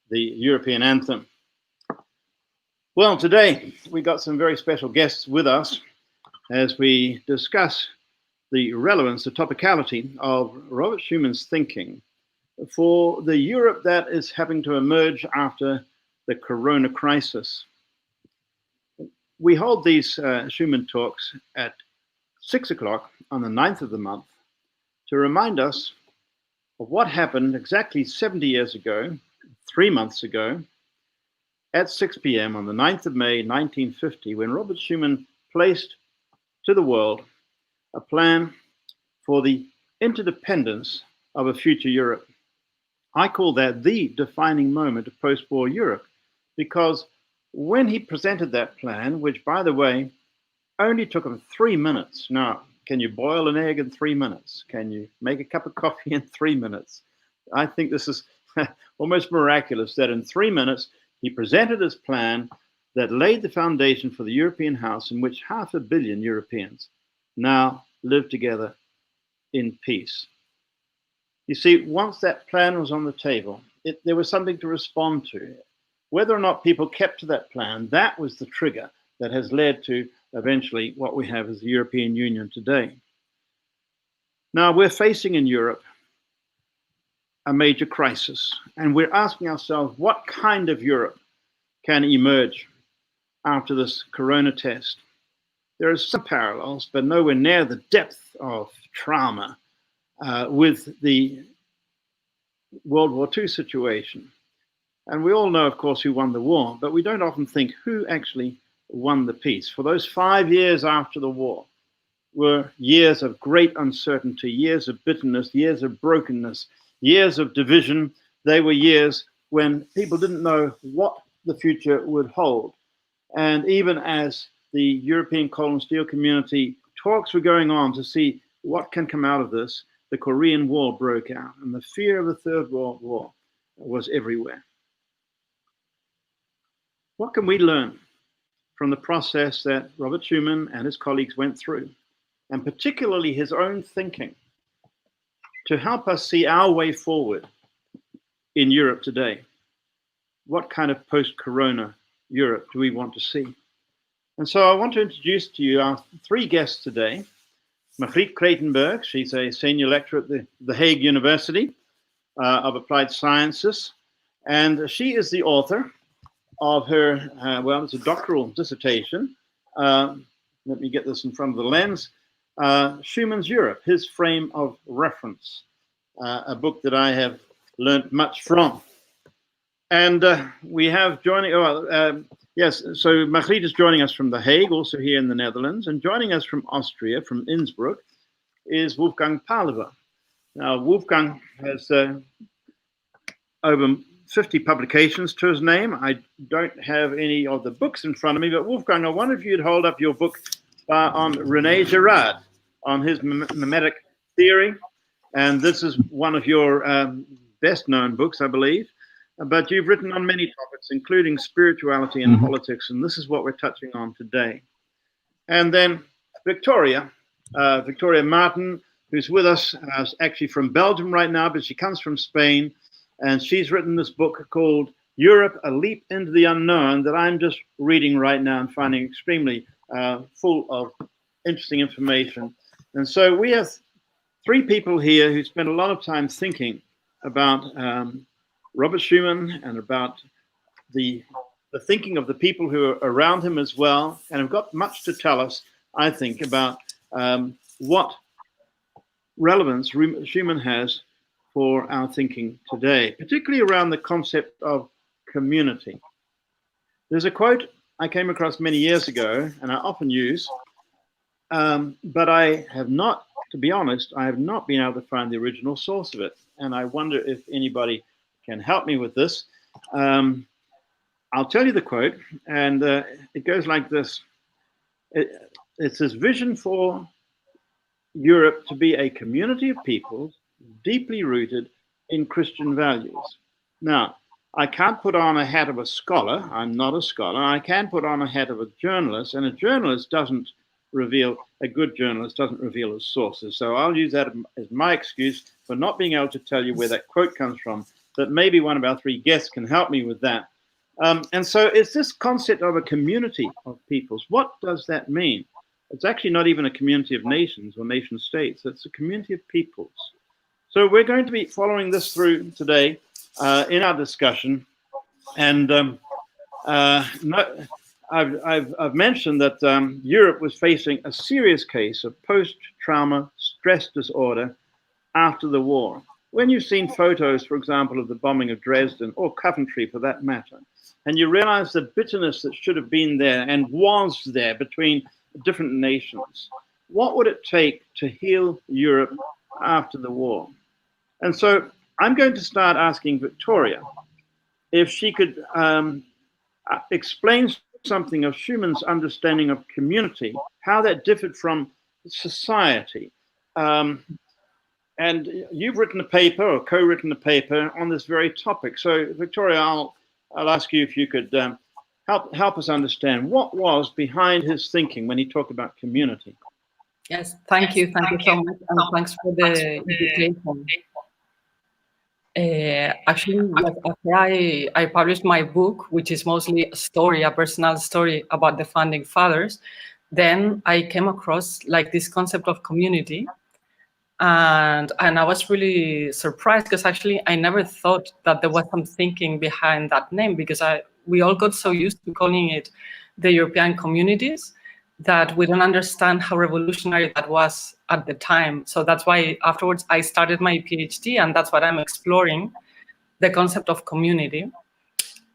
the European anthem. Well, today we got some very special guests with us as we discuss the relevance, the topicality of Robert Schumann's thinking for the Europe that is having to emerge after the Corona crisis. We hold these Schumann talks at 6 o'clock on the 9th of the month to remind us of what happened exactly 70 years ago, 3 months ago, at 6 p.m. on the 9th of May, 1950, when Robert Schumann placed to the world a plan for the interdependence of a future Europe. I call that the defining moment of post-war Europe, because when he presented that plan, which, by the way, only took him 3 minutes. Now, can you boil an egg in 3 minutes? Can you make a cup of coffee in 3 minutes? I think this is almost miraculous that in 3 minutes, he presented his plan that laid the foundation for the European house in which 500 million Europeans now live together in peace. You see, once that plan was on the table, there was something to respond to. Whether or not people kept to that plan, that was the trigger that has led to eventually what we have as the European Union today. Now, we're facing in Europe a major crisis, and we're asking ourselves, what kind of Europe can emerge after this Corona test? There are some parallels, but nowhere near the depth of trauma with the World War II situation. And we all know, of course, who won the war, but we don't often think who actually won the peace. For those 5 years after the war were years of great uncertainty, years of bitterness, years of brokenness, years of division. They were years when people didn't know what the future would hold. And even as the European coal and steel community talks were going on to see what can come out of this, the Korean War broke out, and the fear of the Third World War was everywhere. What can we learn from the process that Robert Schumann and his colleagues went through, and particularly his own thinking, to help us see our way forward in Europe today? What kind of post-Corona Europe do we want to see? And so I want to introduce to you our three guests today. Margriet Craitenberg, she's a senior lecturer at the Hague University of Applied Sciences, and she is the author of her, well, it's a doctoral dissertation. Let me get this in front of the lens. Schumann's Europe, his frame of reference, a book that I have learnt much from. And we have joining, yes, so Margriet is joining us from The Hague, also here in the Netherlands, and joining us from Austria, from Innsbruck, is Wolfgang Palaver. Now, Wolfgang has over 50 publications to his name. I don't have any of the books in front of me, but Wolfgang, I wonder if you'd hold up your book on René Girard, on his mimetic theory. And this is one of your best-known books, I believe. But you've written on many topics, including spirituality and politics, and this is what we're touching on today. And then Victoria Martin, who's with us, is actually from Belgium right now, but she comes from Spain, and she's written this book called Europe, A Leap into the Unknown, that I'm just reading right now and finding extremely full of interesting information. And so we have three people here who spent a lot of time thinking about Robert Schumann and about the thinking of the people who are around him as well, and have got much to tell us, I think, about what relevance Schumann has for our thinking today, particularly around the concept of community. There's a quote I came across many years ago, and I often use, but I have not, to be honest, I have not been able to find the original source of it, and I wonder if anybody can help me with this. I'll tell you the quote, and it goes like this. It's this vision for Europe to be a community of peoples deeply rooted in Christian values. Now, I can't put on a hat of a scholar. I'm not a scholar. I can put on a hat of a journalist, and a journalist doesn't reveal, a good journalist doesn't reveal his sources. So I'll use that as my excuse for not being able to tell you where that quote comes from. that maybe one of our three guests can help me with that. And so it's this concept of a community of peoples. What does that mean? It's actually not even a community of nations or nation states. It's a community of peoples. So we're going to be following this through today in our discussion. And I've mentioned that Europe was facing a serious case of post-trauma stress disorder after the war. When you've seen photos, for example, of the bombing of Dresden or Coventry for that matter, and you realize the bitterness that should have been there and was there between different nations, what would it take to heal Europe after the war? And so I'm going to start asking Victoria if she could explain something of Schumann's understanding of community, how that differed from society. And you've written a paper or co-written a paper on this very topic. So Victoria, I'll ask you if you could help us understand what was behind his thinking when he talked about community. Yes, thank you so much, and thanks for the invitation. Actually, yes, after I published my book, which is mostly a personal story about the founding fathers, then I came across like this concept of community. And I was really surprised because actually I never thought that there was some thinking behind that name, because we all got so used to calling it the European communities that we don't understand how revolutionary that was at the time. So that's why afterwards I started my PhD, and that's what I'm exploring, the concept of community.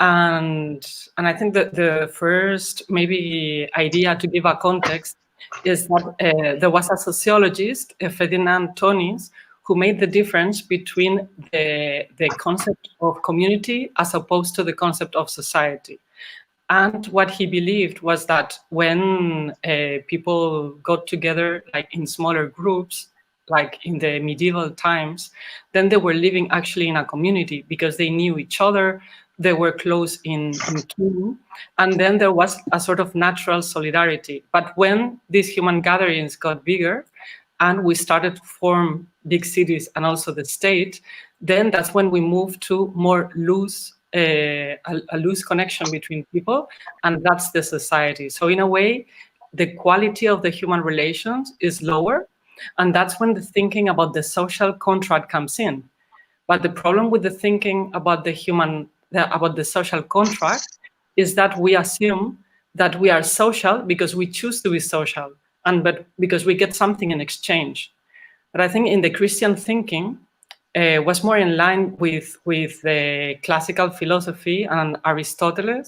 And I think that the first maybe idea to give a context is that there was a sociologist, Ferdinand Tonis, who made the difference between the concept of community as opposed to the concept of society. And what he believed was that when people got together, like in smaller groups, like in the medieval times, then they were living actually in a community because they knew each other, they were close in kin, and then there was a sort of natural solidarity. But when these human gatherings got bigger and we started to form big cities and also the state, then that's when we moved to more loose, a loose connection between people, and that's the society. So in a way, the quality of the human relations is lower, and that's when the thinking about the social contract comes in. But the problem with the thinking about the social contract is that we assume that we are social because we choose to be social, but because we get something in exchange. But I think in the Christian thinking was more in line with the classical philosophy and Aristotle,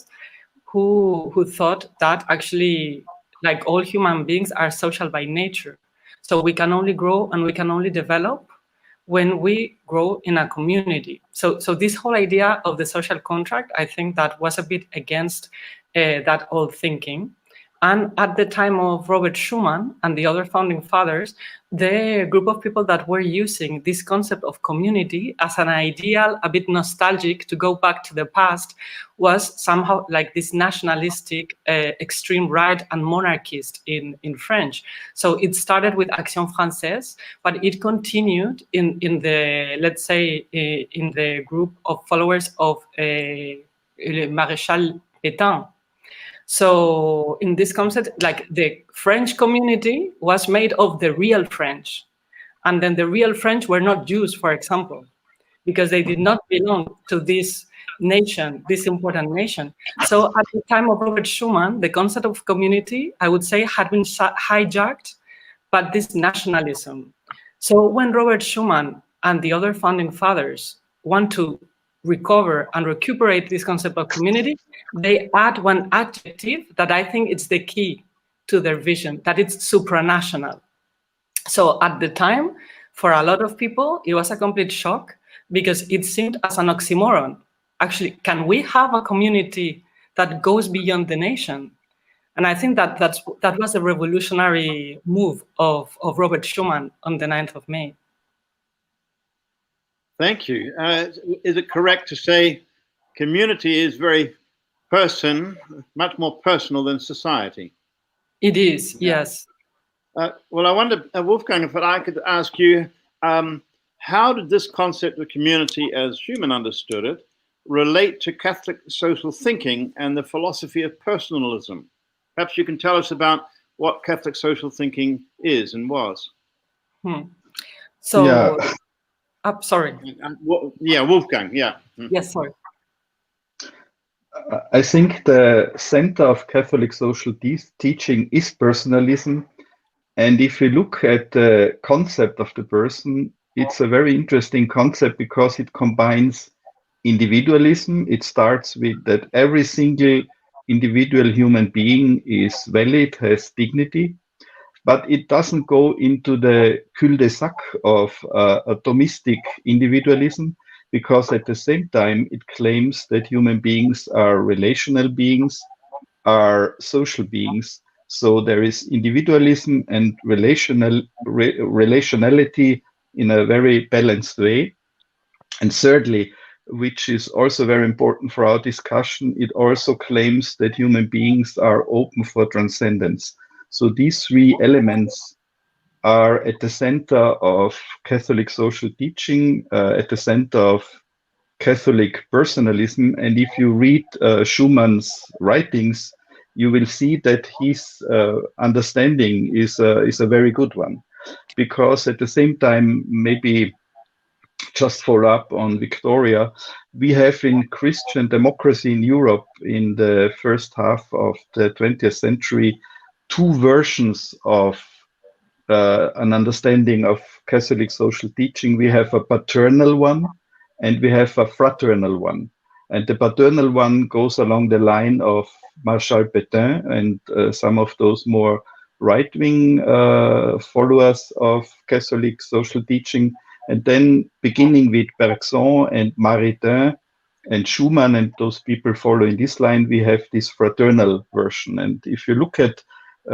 who thought that actually, like, all human beings are social by nature. So we can only grow and we can only develop when we grow in a community. So this whole idea of the social contract, I think that was a bit against that old thinking. And at the time of Robert Schuman and the other founding fathers, the group of people that were using this concept of community as an ideal, a bit nostalgic to go back to the past, was somehow like this nationalistic, extreme right and monarchist in French. So it started with Action Française, but it continued in the, let's say, in the group of followers of Maréchal Pétain. So in this concept, like, the French community was made of the real French. And then the real French were not Jews, for example, because they did not belong to this nation, this important nation. So at the time of Robert Schuman, the concept of community, I would say, had been hijacked by this nationalism. So when Robert Schuman and the other founding fathers want to recover and recuperate this concept of community, they add one adjective that I think is the key to their vision, that it's supranational. So at the time, for a lot of people, it was a complete shock because it seemed as an oxymoron. Actually, can we have a community that goes beyond the nation? And I think that that was a revolutionary move of Robert Schuman on the 9th of May. Thank you. Is it correct to say community is much more personal than society? It is, yes. Well, I wonder, Wolfgang, if I could ask you, how did this concept of community, as Schumann understood it, relate to Catholic social thinking and the philosophy of personalism? Perhaps you can tell us about what Catholic social thinking is and was. So, Yeah. Sorry. Yeah, Wolfgang, yeah. Yes, sorry. I think the center of Catholic social teaching is personalism. And if you look at the concept of the person, it's a very interesting concept because it combines individualism. It starts with that every single individual human being is valid, has dignity, but it doesn't go into the cul-de-sac of atomistic individualism, because at the same time it claims that human beings are relational beings, are social beings. So there is individualism and relationality in a very balanced way. And thirdly, which is also very important for our discussion, it also claims that human beings are open for transcendence. So these three elements are at the center of Catholic social teaching, at the center of Catholic personalism. And if you read Schumann's writings, you will see that his understanding is a very good one, because at the same time, maybe just follow up on Victoria, we have in Christian democracy in Europe in the first half of the 20th century two versions of an understanding of Catholic social teaching. We have a paternal one and we have a fraternal one. And the paternal one goes along the line of Marshal Pétain and some of those more right-wing followers of Catholic social teaching. And then beginning with Bergson and Maritain and Schumann and those people following this line, we have this fraternal version. And if you look at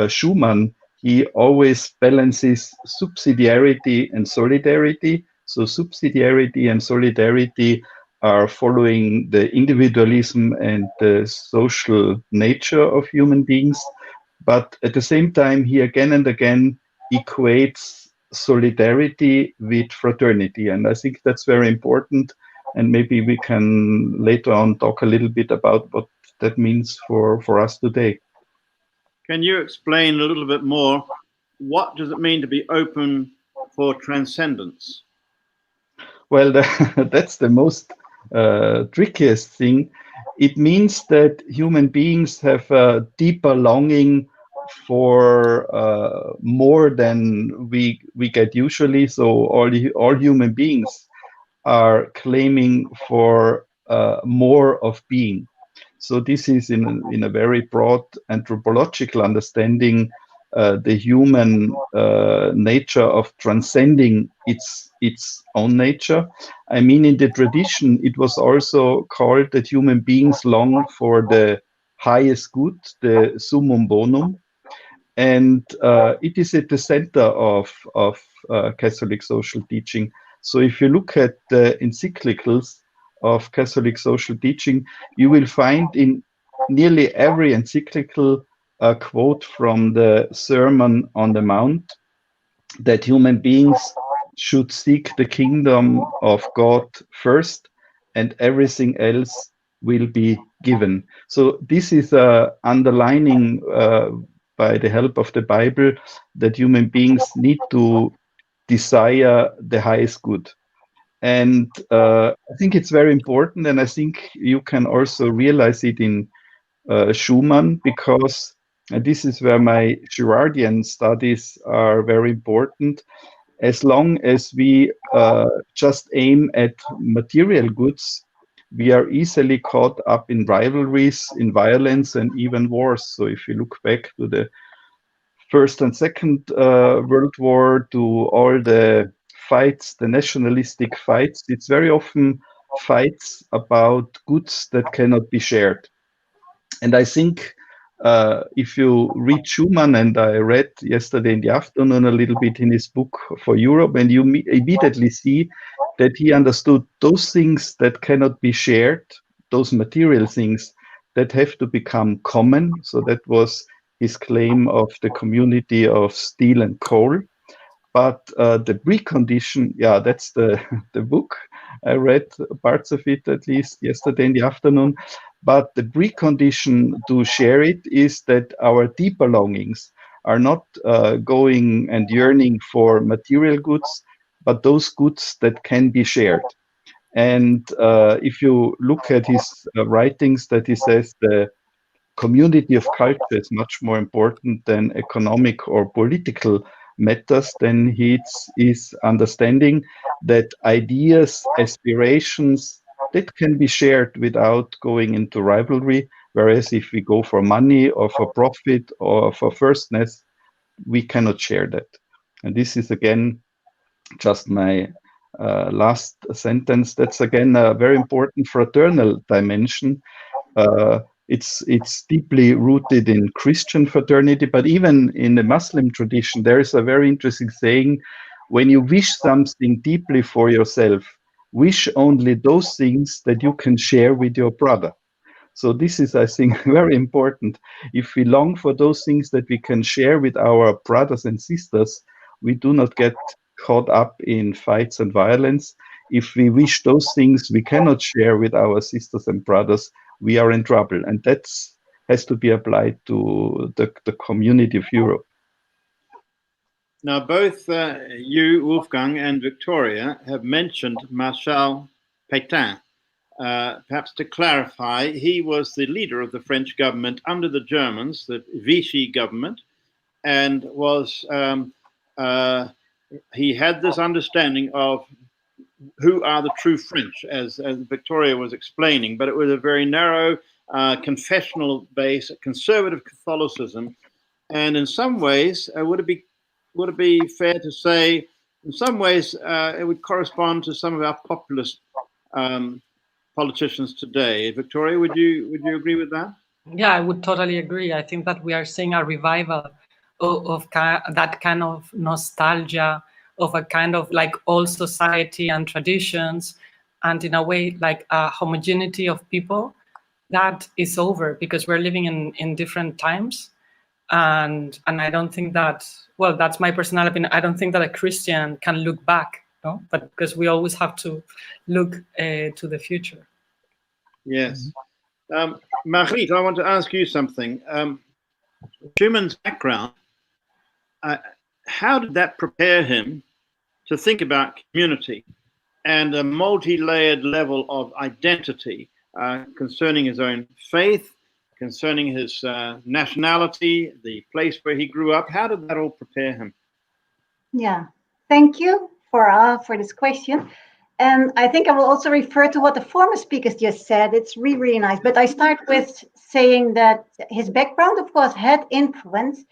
Schumann, he always balances subsidiarity and solidarity. So subsidiarity and solidarity are following the individualism and the social nature of human beings. But at the same time, he again and again equates solidarity with fraternity. And I think that's very important. And maybe we can later on talk a little bit about what that means for us today. Can you explain a little bit more? What does it mean to be open for transcendence? Well, that's the most trickiest thing. It means that human beings have a deeper longing for more than we get usually. So all human beings are claiming for more of being. So this is in a very broad anthropological understanding, the human nature of transcending its own nature. I mean, in the tradition, it was also called that human beings long for the highest good, the summum bonum. And it is at the center of Catholic social teaching. So if you look at the encyclicals of Catholic social teaching, you will find in nearly every encyclical a quote from the Sermon on the Mount, that human beings should seek the kingdom of God first, and everything else will be given. So this is underlining by the help of the Bible that human beings need to desire the highest good. And I think it's very important, and I think you can also realize it in Schumann, because this is where my Girardian studies are very important. As long as we just aim at material goods, we are easily caught up in rivalries, in violence, and even wars. So if you look back to the First and Second World War, to all the fights, the nationalistic fights, it's very often fights about goods that cannot be shared. And I think if you read Schumann, and I read yesterday in the afternoon a little bit in his book for Europe, and you immediately see that he understood those things that cannot be shared, those material things that have to become common. So that was his claim of the community of steel and coal. But the precondition, yeah, that's the book. I read parts of it at least yesterday in the afternoon. But the precondition to share it is that our deeper longings are not going and yearning for material goods, but those goods that can be shared. And if you look at his writings, that he says the community of culture is much more important than economic or political matters, then he is understanding that ideas, aspirations, that can be shared without going into rivalry. Whereas if we go for money or for profit or for firstness, we cannot share that. And this is again just my last sentence. That's again a very important fraternal dimension. It's deeply rooted in Christian fraternity, but even in the Muslim tradition, there is a very interesting saying: when you wish something deeply for yourself, wish only those things that you can share with your brother. So this is, I think, very important. If we long for those things that we can share with our brothers and sisters, we do not get caught up in fights and violence. If we wish those things we cannot share with our sisters and brothers, we are in trouble. And that has to be applied to the community of Europe. Now, both you, Wolfgang, and Victoria have mentioned Marshal Pétain. Perhaps to clarify, he was the leader of the French government under the Germans, the Vichy government, and was he had this understanding of who are the true French, as Victoria was explaining, but it was a very narrow confessional base, conservative Catholicism, and in some ways, would it be fair to say, in some ways, it would correspond to some of our populist politicians today. Victoria, would you agree with that? Yeah, I would totally agree. I think that we are seeing a revival of that kind of nostalgia, of a kind of like old society and traditions, and in a way like a homogeneity of people that is over, because we're living in different times. And I don't think that, well, that's my personal opinion, I don't think that a Christian can look back, no? But because we always have to look to the future. Yes. Margriet, I want to ask you something. Schumann's background, how did that prepare him to think about community and a multi-layered level of identity concerning his own faith, concerning his nationality, the place where he grew up? How did that all prepare him? Yeah, thank you for this question. And I think I will also refer to what the former speakers just said. It's really, really nice. But I start with saying that his background, of course, had influence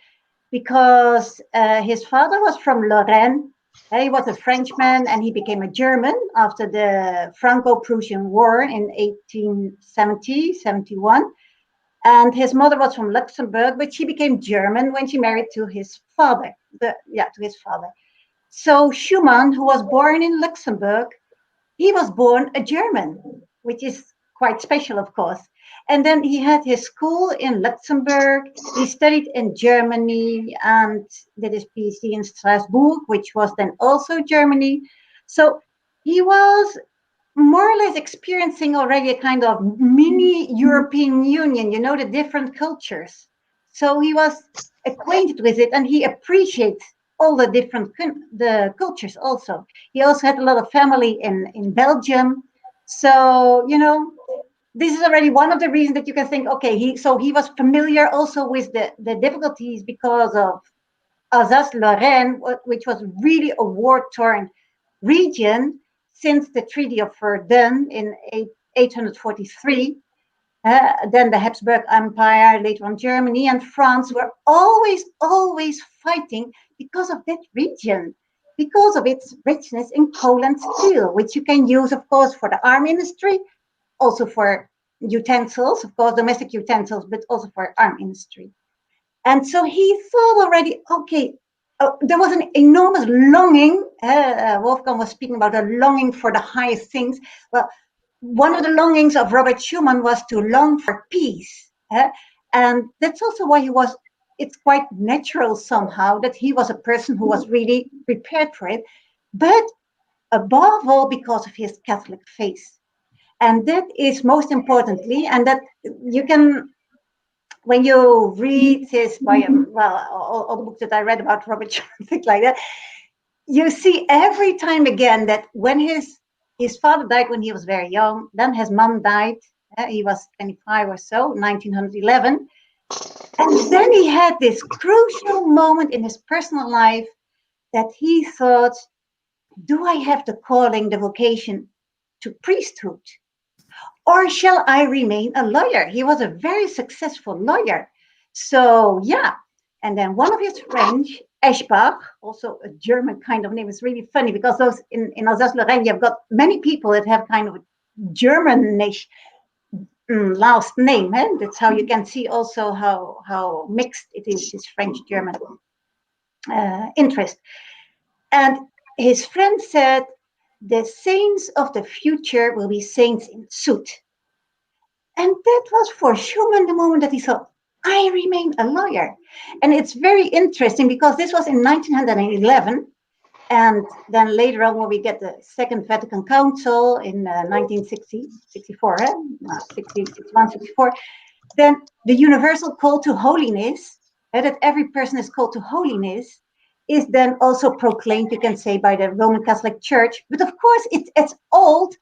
because his father was from Lorraine. He was a Frenchman and he became a German after the Franco-Prussian War in 1870-71. And his mother was from Luxembourg, but she became German when she married to his father. So Schumann, who was born in Luxembourg, he was born a German, which is quite special, of course. And then he had his school in Luxembourg. He studied in Germany and did his PhD in Strasbourg, which was then also Germany. So he was more or less experiencing already a kind of mini European Union, you know, the different cultures. So he was acquainted with it and he appreciates all the different cultures also. He also had a lot of family in Belgium. So, you know, this is already one of the reasons that you can think, okay, he was familiar also with the difficulties because of Alsace-Lorraine, which was really a war-torn region since the Treaty of Verdun in 843. Then the Habsburg Empire, later on Germany and France were always fighting because of that region, because of its richness in coal and steel, which you can use, of course, for the arm industry, also for utensils, of course, domestic utensils, but also for arm industry. And so he thought already, okay, there was an enormous longing. Wolfgang was speaking about a longing for the highest things. Well, one of the longings of Robert Schumann was to long for peace. And that's also why he was it's quite natural somehow that he was a person who was really prepared for it, but above all because of his Catholic faith. And that is most importantly, and that you can, when you read his, all the books that I read about Robert Schuman, things like that, you see every time again that when his father died when he was very young, then his mom died, he was 25 or so, 1911, and then he had this crucial moment in his personal life that he thought, do I have the calling, the vocation to priesthood? Or shall I remain a lawyer? He was a very successful lawyer. So, yeah. And then one of his friends, Eschbach, also a German kind of name, is really funny because those in Alsace-Lorraine, you've got many people that have kind of a Germanish last name. Eh? That's how you can see also how mixed it is, his French-German interest. And his friend said, the saints of the future will be saints in suit. And that was for Schuman the moment that he thought, I remain a lawyer. And it's very interesting because this was in 1911. And then later on, when we get the Second Vatican Council in 1964, 61, 64, then the universal call to holiness, that every person is called to holiness, is then also proclaimed, you can say, by the Roman Catholic Church. But of course, it's as old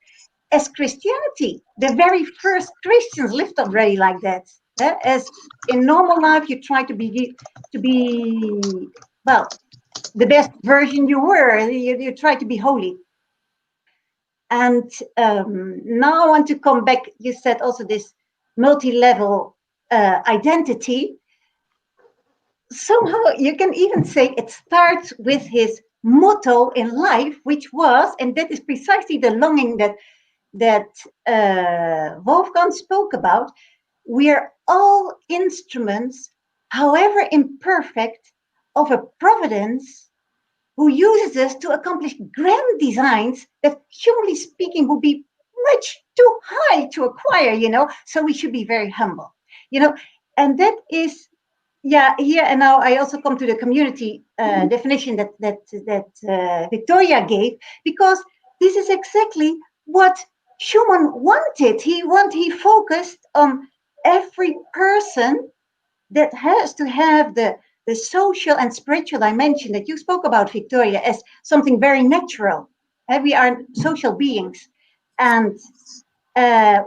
as Christianity. The very first Christians lived already like that. As in normal life, you try to be well, the best version you were. You try to be holy. And now I want to come back. You said also this multi-level identity. Somehow you can even say it starts with his motto in life, which was, and that is precisely the longing that Wolfgang spoke about. We are all instruments, however imperfect, of a providence who uses us to accomplish grand designs that, humanly speaking, would be much too high to acquire, so we should be very humble, and that is, here and now I also come to the community definition that Victoria gave, because this is exactly what Schuman wanted. He focused on every person that has to have the social and spiritual dimension that you spoke about, Victoria, as something very natural. We are social beings, and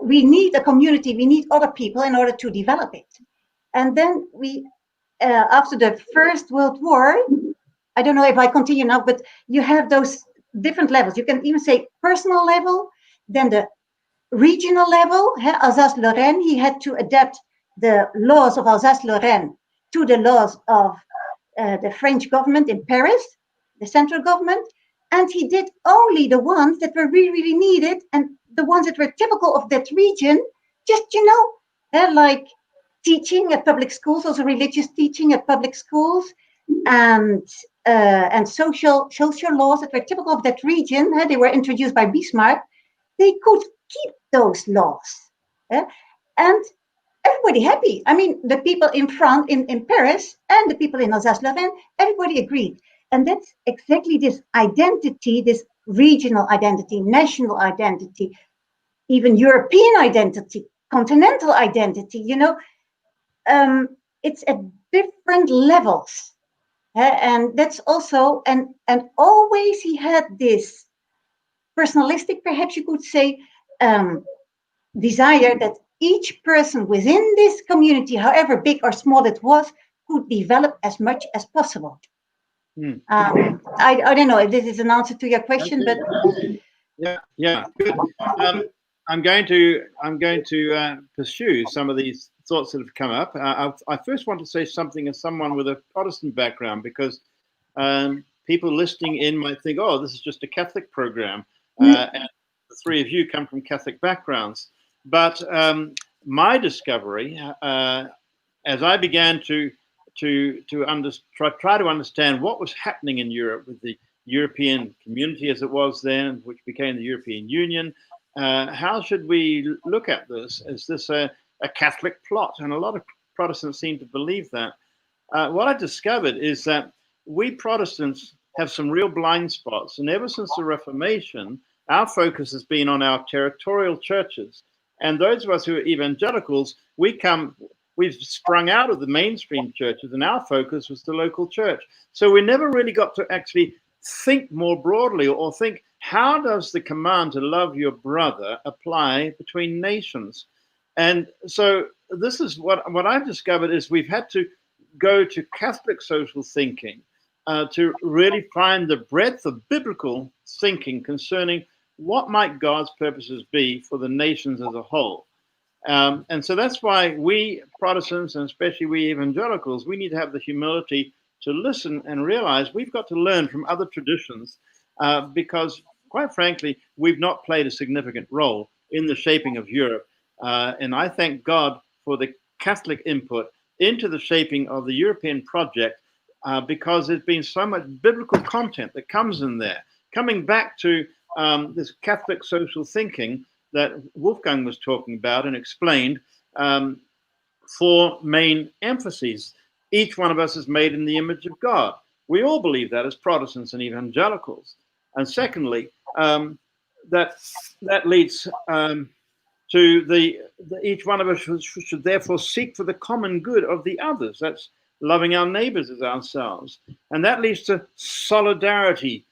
we need a community, we need other people in order to develop it. And then we, after the First World War, I don't know if I continue now, but you have those different levels. You can even say personal level, then the regional level. Alsace-Lorraine, he had to adapt the laws of Alsace-Lorraine to the laws of the French government in Paris, the central government, and he did only the ones that were really, really needed, and the ones that were typical of that region, just, like teaching at public schools, also religious teaching at public schools, and social laws that were typical of that region. They were introduced by Bismarck. They could keep those laws, and everybody happy. I mean, the people in France, in Paris, and the people in Alsace-Lorraine, everybody agreed. And that's exactly this identity, this regional identity, national identity, even European identity, continental identity, it's at different levels. And that's also, and always he had this personalistic, perhaps you could say, desire that each person within this community, however big or small it was, could develop as much as possible. I don't know if this is an answer to your question, but yeah, good. I'm going to pursue some of these thoughts that have come up. I first want to say something as someone with a Protestant background, because people listening in might think, oh, this is just a Catholic program, and the three of you come from Catholic backgrounds. But my discovery, as I began to try to understand what was happening in Europe with the European community as it was then, which became the European Union, how should we look at this? Is this a Catholic plot? And a lot of Protestants seem to believe that. what I discovered is that we Protestants have some real blind spots. And ever since the Reformation, our focus has been on our territorial churches. And those of us who are evangelicals, we've sprung out of the mainstream churches, and our focus was the local church. So we never really got to actually think more broadly, or think, how does the command to love your brother apply between nations? And so this is what I've discovered is we've had to go to Catholic social thinking to really find the breadth of biblical thinking concerning what might God's purposes be for the nations as a whole. And so that's why we Protestants, and especially we evangelicals, we need to have the humility to listen and realize we've got to learn from other traditions, because quite frankly, we've not played a significant role in the shaping of Europe. And I thank God for the Catholic input into the shaping of the European project, because there's been so much biblical content that comes in there. Coming back to this Catholic social thinking that Wolfgang was talking about and explained, four main emphases. Each one of us is made in the image of God. We all believe that as Protestants and evangelicals. And secondly, that leads to each one of us should therefore seek for the common good of the others. That's loving our neighbors as ourselves. And that leads to solidarity,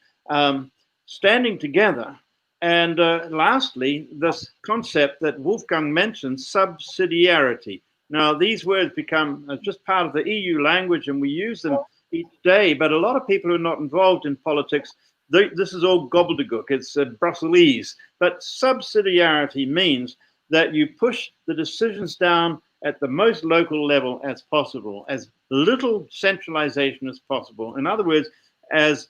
standing together. And lastly, this concept that Wolfgang mentioned, subsidiarity. Now, these words become just part of the EU language, and we use them each day. But a lot of people who are not involved in politics, this is all gobbledygook. It's Brussels. But subsidiarity means that you push the decisions down at the most local level as possible, as little centralization as possible. In other words, as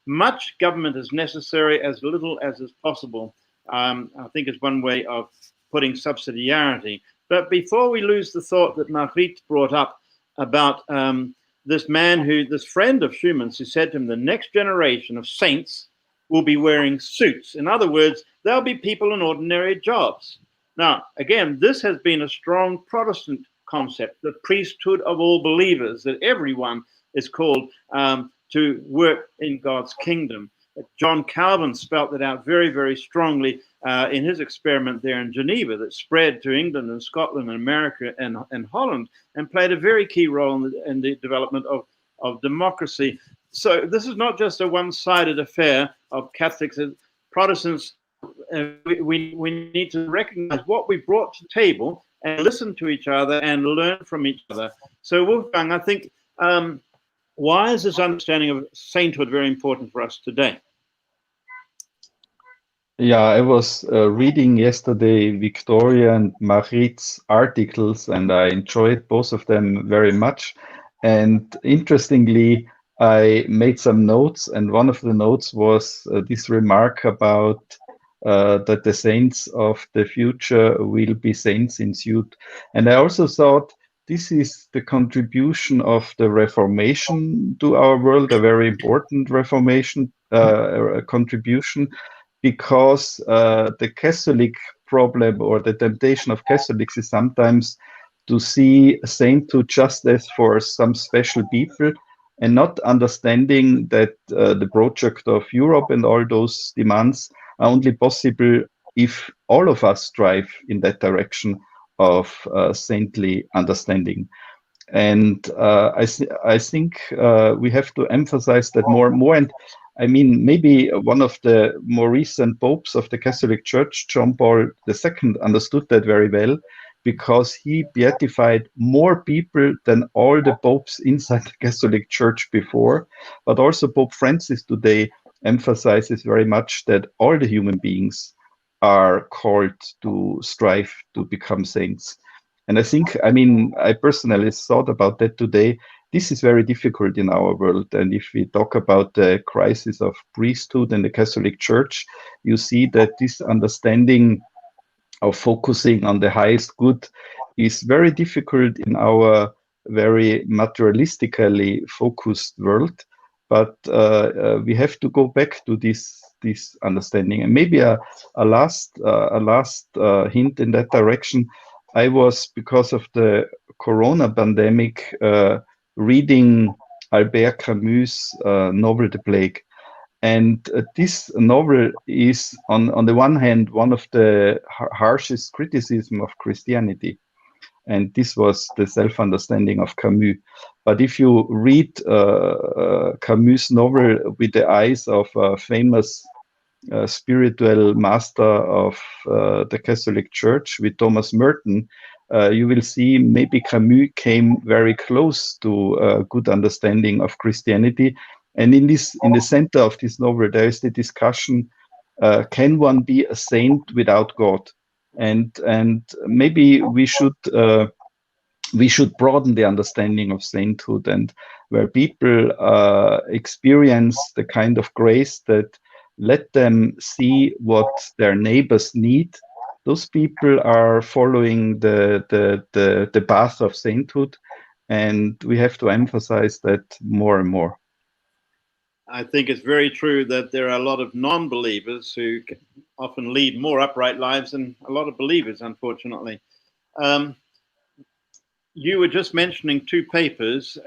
much government as necessary, as little as is possible, I think is one way of putting subsidiarity. But before we lose the thought that Margriet brought up about this friend of Schumann's, who said to him, the next generation of saints will be wearing suits. In other words, there'll be people in ordinary jobs. Now, again, this has been a strong Protestant concept, the priesthood of all believers, that everyone is called to work in God's kingdom. John Calvin spelt that out very, very strongly in his experiment there in Geneva, that spread to England and Scotland and America and Holland, and played a very key role in the development of democracy. So this is not just a one-sided affair of Catholics and Protestants. We need to recognize what we brought to the table and listen to each other and learn from each other. So Wolfgang, I think, why is this understanding of sainthood very important for us today? Yeah, I was reading yesterday Victoria and Margriet's articles, and I enjoyed both of them very much. And interestingly, I made some notes, and one of the notes was this remark about that the saints of the future will be saints in suit. And I also thought this is the contribution of the Reformation to our world, a very important Reformation contribution, because the Catholic problem or the temptation of Catholics is sometimes to see sainthood just as for some special people, and not understanding that the project of Europe and all those demands are only possible if all of us strive in that direction of saintly understanding. And I think we have to emphasize that more and more. And I mean, maybe one of the more recent popes of the Catholic Church, John Paul II, understood that very well, because he beatified more people than all the popes inside the Catholic Church before. But also Pope Francis today emphasizes very much that all the human beings are called to strive to become saints. And I think, I mean, I personally thought about that today. This is very difficult in our world. And if we talk about the crisis of priesthood in the Catholic Church, you see that this understanding of focusing on the highest good is very difficult in our very materialistically focused world. But we have to go back to this understanding. And maybe a last hint in that direction. I was, because of the Corona pandemic, reading Albert Camus' novel The Plague. And this novel is, on the one hand, one of the harshest criticism of Christianity. And this was the self-understanding of Camus. But if you read Camus' novel with the eyes of a famous spiritual master of the Catholic Church, with Thomas Merton, you will see maybe Camus came very close to a good understanding of Christianity. And in the center of this novel, there is the discussion: can one be a saint without God? And maybe we should broaden the understanding of sainthood, and where people experience the kind of grace that let them see what their neighbors need. Those people are following the path of sainthood, and we have to emphasize that more and more. I think it's very true that there are a lot of non-believers who often lead more upright lives than a lot of believers, unfortunately. You were just mentioning two papers.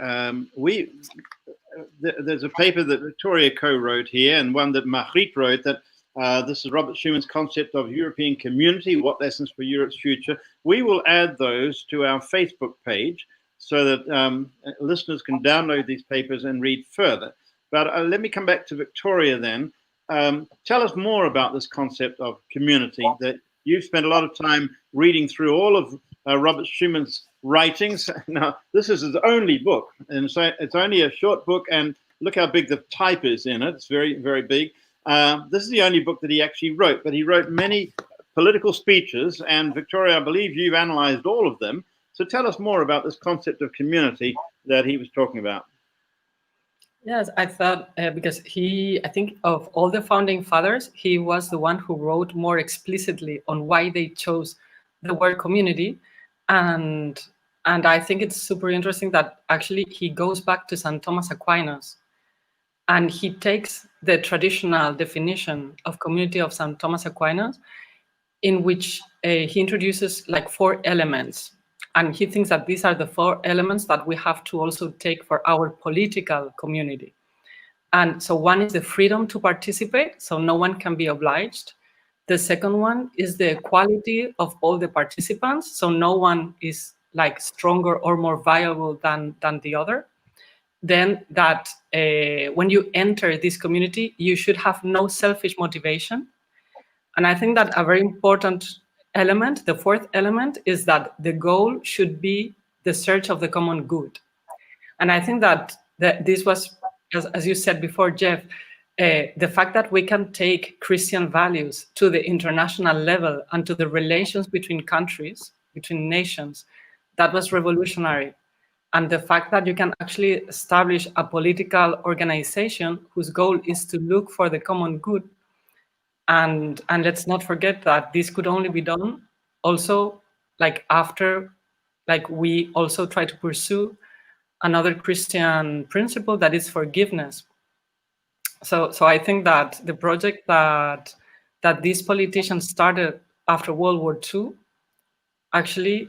There's a paper that Victoria co-wrote here, and one that Margriet wrote, that this is Robert Schuman's concept of European community, what lessons for Europe's future. We will add those to our Facebook page so that listeners can download these papers and read further. But let me come back to Victoria then. Tell us more about this concept of community, that you've spent a lot of time reading through all of Robert Schumann's writings. Now, this is his only book, and so it's only a short book, and look how big the type is in it. It's very, very big. This is the only book that he actually wrote, but he wrote many political speeches, and Victoria, I believe you've analyzed all of them. So tell us more about this concept of community that he was talking about. Yes, I thought because I think of all the founding fathers, he was the one who wrote more explicitly on why they chose the word community. And I think it's super interesting that actually he goes back to St. Thomas Aquinas, and he takes the traditional definition of community of St. Thomas Aquinas, in which he introduces like 4 elements. And he thinks that these are the 4 elements that we have to also take for our political community. And so one is the freedom to participate, so no one can be obliged. The second one is the equality of all the participants, so no one is like stronger or more valuable than the other. Then that when you enter this community, you should have no selfish motivation. And I think that a very important element, the 4th element, is that the goal should be the search of the common good. And I think that this was, as you said before, Jeff, the fact that we can take Christian values to the international level and to the relations between countries, between nations, that was revolutionary. And the fact that you can actually establish a political organization whose goal is to look for the common good. And let's not forget that this could only be done also like after, like we also try to pursue another Christian principle, that is forgiveness. So I think that the project that these politicians started after World War II actually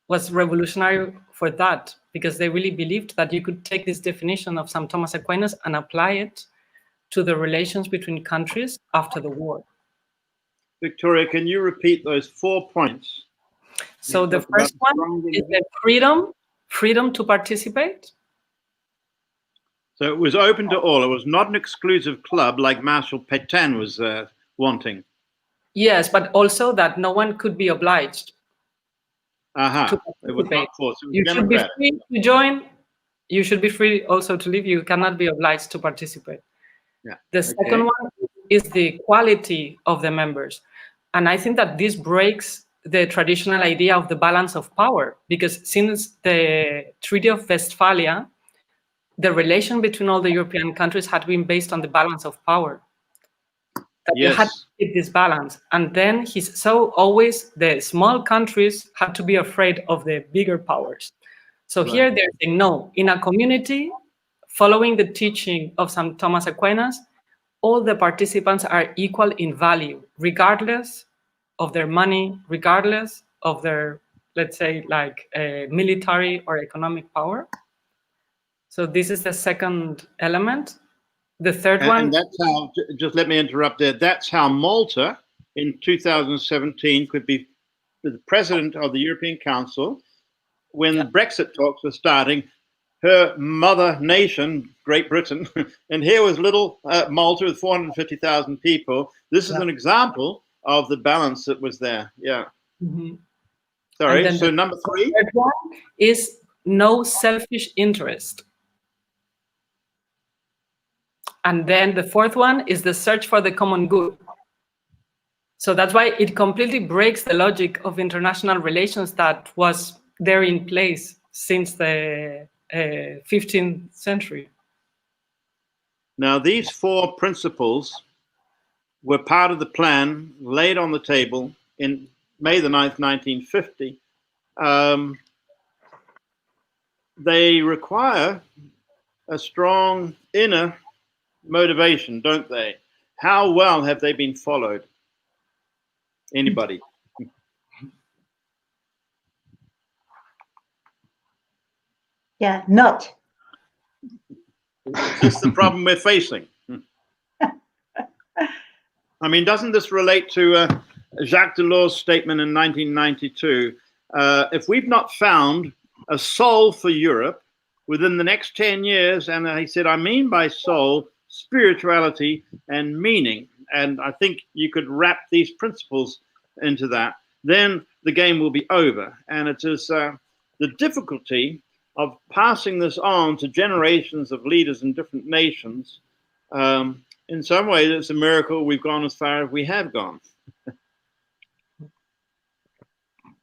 was revolutionary for that, because they really believed that you could take this definition of St. Thomas Aquinas and apply it to the relations between countries after the war. Victoria, can you repeat those 4 points? So the first one is the freedom to participate. So it was open to all. It was not an exclusive club like Marshal Pétain was wanting. Yes, but also that no one could be obliged to It was not forced. It was you should be free to join. You should be free also to leave. You cannot be obliged to participate. Yeah. The second one is the quality of the members. And I think that this breaks the traditional idea of the balance of power, because since the Treaty of Westphalia, the relation between all the European countries had been based on the balance of power. That you had to keep this balance. And then always the small countries had to be afraid of the bigger powers. So here they're saying, no, in a community, following the teaching of St. Thomas Aquinas, all the participants are equal in value, regardless of their money, regardless of their, let's say, like military or economic power. So this is the second element. The third one. And that's how, just let me interrupt there, that's how Malta in 2017 could be the president of the European Council when the Brexit talks were starting, her mother nation, Great Britain, and here was little Malta with 450,000 people. This is an example of the balance that was there. Yeah. Mm-hmm. Sorry, so number 3? The third one is no selfish interest. And then the fourth one is the search for the common good. So that's why it completely breaks the logic of international relations that was there in place since the 15th century. Now, these 4 principles were part of the plan laid on the table in May the 9th, 1950. They require a strong inner motivation, don't they? How well have they been followed? Anybody? Yeah, not. Is this the problem we're facing? I mean, doesn't this relate to Jacques Delors' statement in 1992? If we've not found a soul for Europe within the next 10 years, and he said, I mean by soul, spirituality and meaning, and I think you could wrap these principles into that, then the game will be over. And it is the difficulty of passing this on to generations of leaders in different nations. In some ways, it's a miracle we've gone as far as we have gone.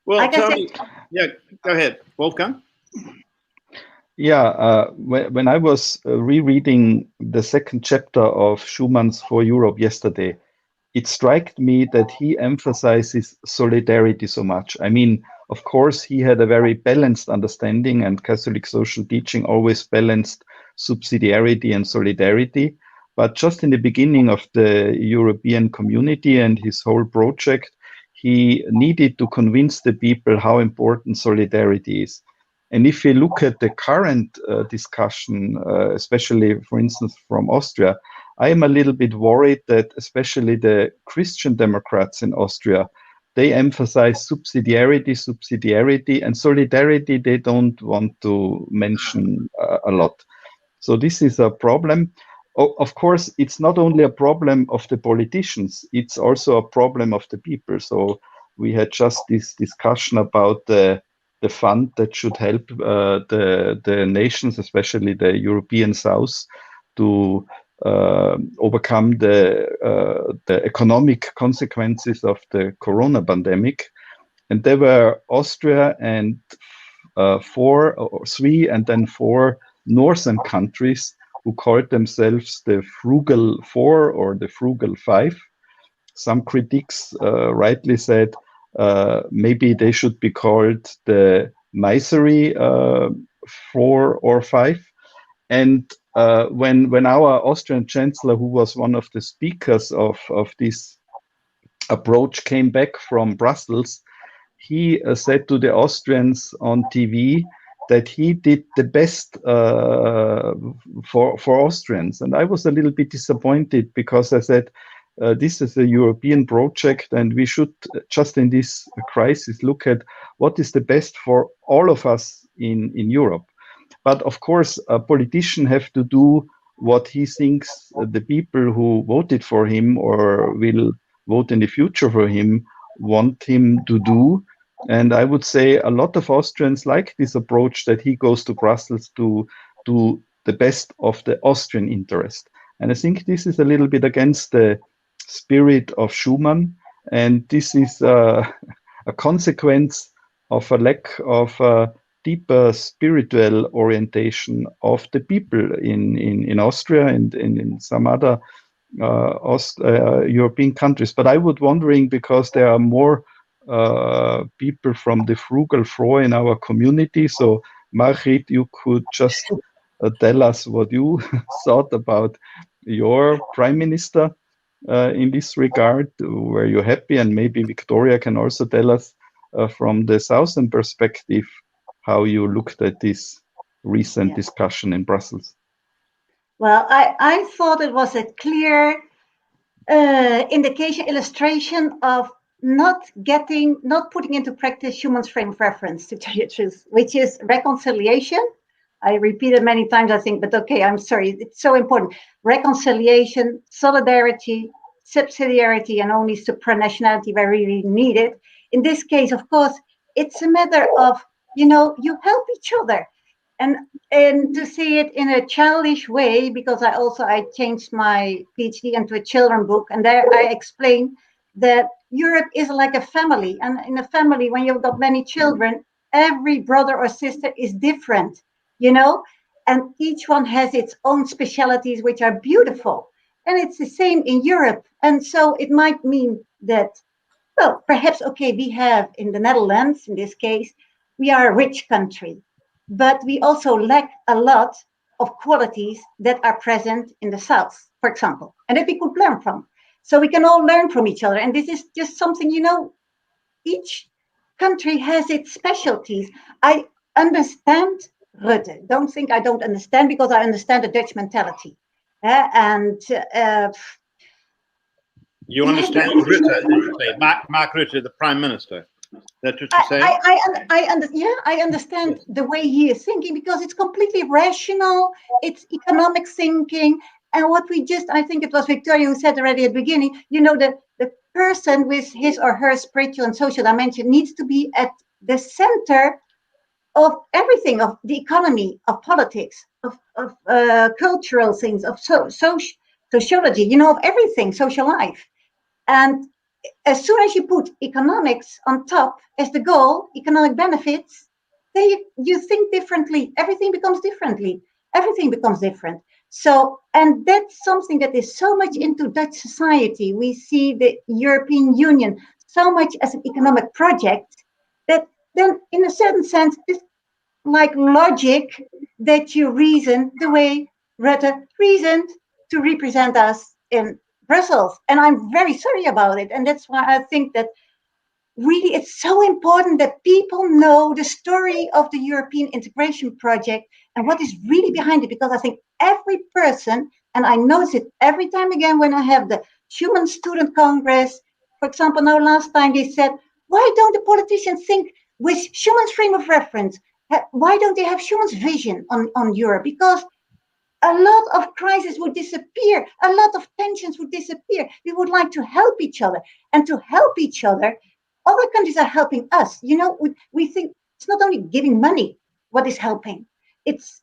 Well, tell me, yeah, go ahead, Wolfgang. Yeah, when I was rereading the second chapter of Schumann's For Europe yesterday, it struck me that he emphasizes solidarity so much. I mean, of course, he had a very balanced understanding, and Catholic social teaching always balanced subsidiarity and solidarity. But just in the beginning of the European community and his whole project, he needed to convince the people how important solidarity is. And if we look at the current discussion, especially, for instance, from Austria, I am a little bit worried that especially the Christian Democrats in Austria, they emphasize subsidiarity, and solidarity they don't want to mention a lot. So this is a problem. Of course, it's not only a problem of the politicians, it's also a problem of the people. So we had just this discussion about the fund that should help the nations, especially the European South, to overcome the economic consequences of the corona pandemic. And there were Austria and 3 and then 4 northern countries who called themselves the Frugal 4 or the Frugal 5. Some critics rightly said maybe they should be called the Misery 4 or 5. And when our Austrian Chancellor, who was one of the speakers of this approach, came back from Brussels, he said to the Austrians on TV that he did the best for Austrians. And I was a little bit disappointed because I said, this is a European project and we should just in this crisis look at what is the best for all of us in Europe. But of course, a politician have to do what he thinks the people who voted for him or will vote in the future for him want him to do. And I would say a lot of Austrians like this approach that he goes to Brussels to do the best of the Austrian interest. And I think this is a little bit against the spirit of Schumann. And this is a consequence of a lack of deeper spiritual orientation of the people in Austria and in some other European countries. But I was wondering, because there are more people from the Frugal 4 in our community. So Margriet, you could just tell us what you thought about your prime minister in this regard. Were you happy? And maybe Victoria can also tell us from the southern perspective how you looked at this recent discussion in Brussels? Well, I thought it was a clear indication, illustration of not putting into practice Schumann's frame of reference, to tell you the truth, which is reconciliation. I repeat it many times, I think, but okay, I'm sorry, it's so important. Reconciliation, solidarity, subsidiarity, and only supranationality where really needed. In this case, of course, it's a matter of, you help each other. And to see it in a childish way, because I changed my PhD into a children book, and there I explain that Europe is like a family, and in a family, when you've got many children, every brother or sister is different, and each one has its own specialities, which are beautiful. And it's the same in Europe. And so it might mean that, well, perhaps, okay, we have in the Netherlands, in this case, we are a rich country, but we also lack a lot of qualities that are present in the South, for example, and that we could learn from. So we can all learn from each other. And this is just something, each country has its specialties. I understand Rutte. Don't think I don't understand, because I understand the Dutch mentality. You understand Rutte, Mark Rutte, the Prime Minister. That's what you're saying? I understand the way he is thinking, because it's completely rational. It's economic thinking. And what I think it was Victoria who said already at the beginning, the person with his or her spiritual and social dimension needs to be at the center of everything, of the economy, of politics, of cultural things, of sociology, of everything, social life. And as soon as you put economics on top as the goal, economic benefits, then you think differently. Everything becomes different. So, and that's something that is so much into Dutch society. We see the European Union so much as an economic project that then, in a certain sense, it's like logic that you reason the way Rutte reasoned to represent us in Brussels. And I'm very sorry about it. And that's why I think that really it's so important that people know the story of the European integration project and what is really behind it. Because I think every person, and I notice it every time again when I have the Schuman Student Congress, for example, now last time they said, why don't the politicians think with Schumann's frame of reference? Why don't they have Schumann's vision on Europe? Because a lot of crises would disappear. A lot of tensions would disappear. We would like to help each other. And to help each other, other countries are helping us. We think it's not only giving money what is helping. It's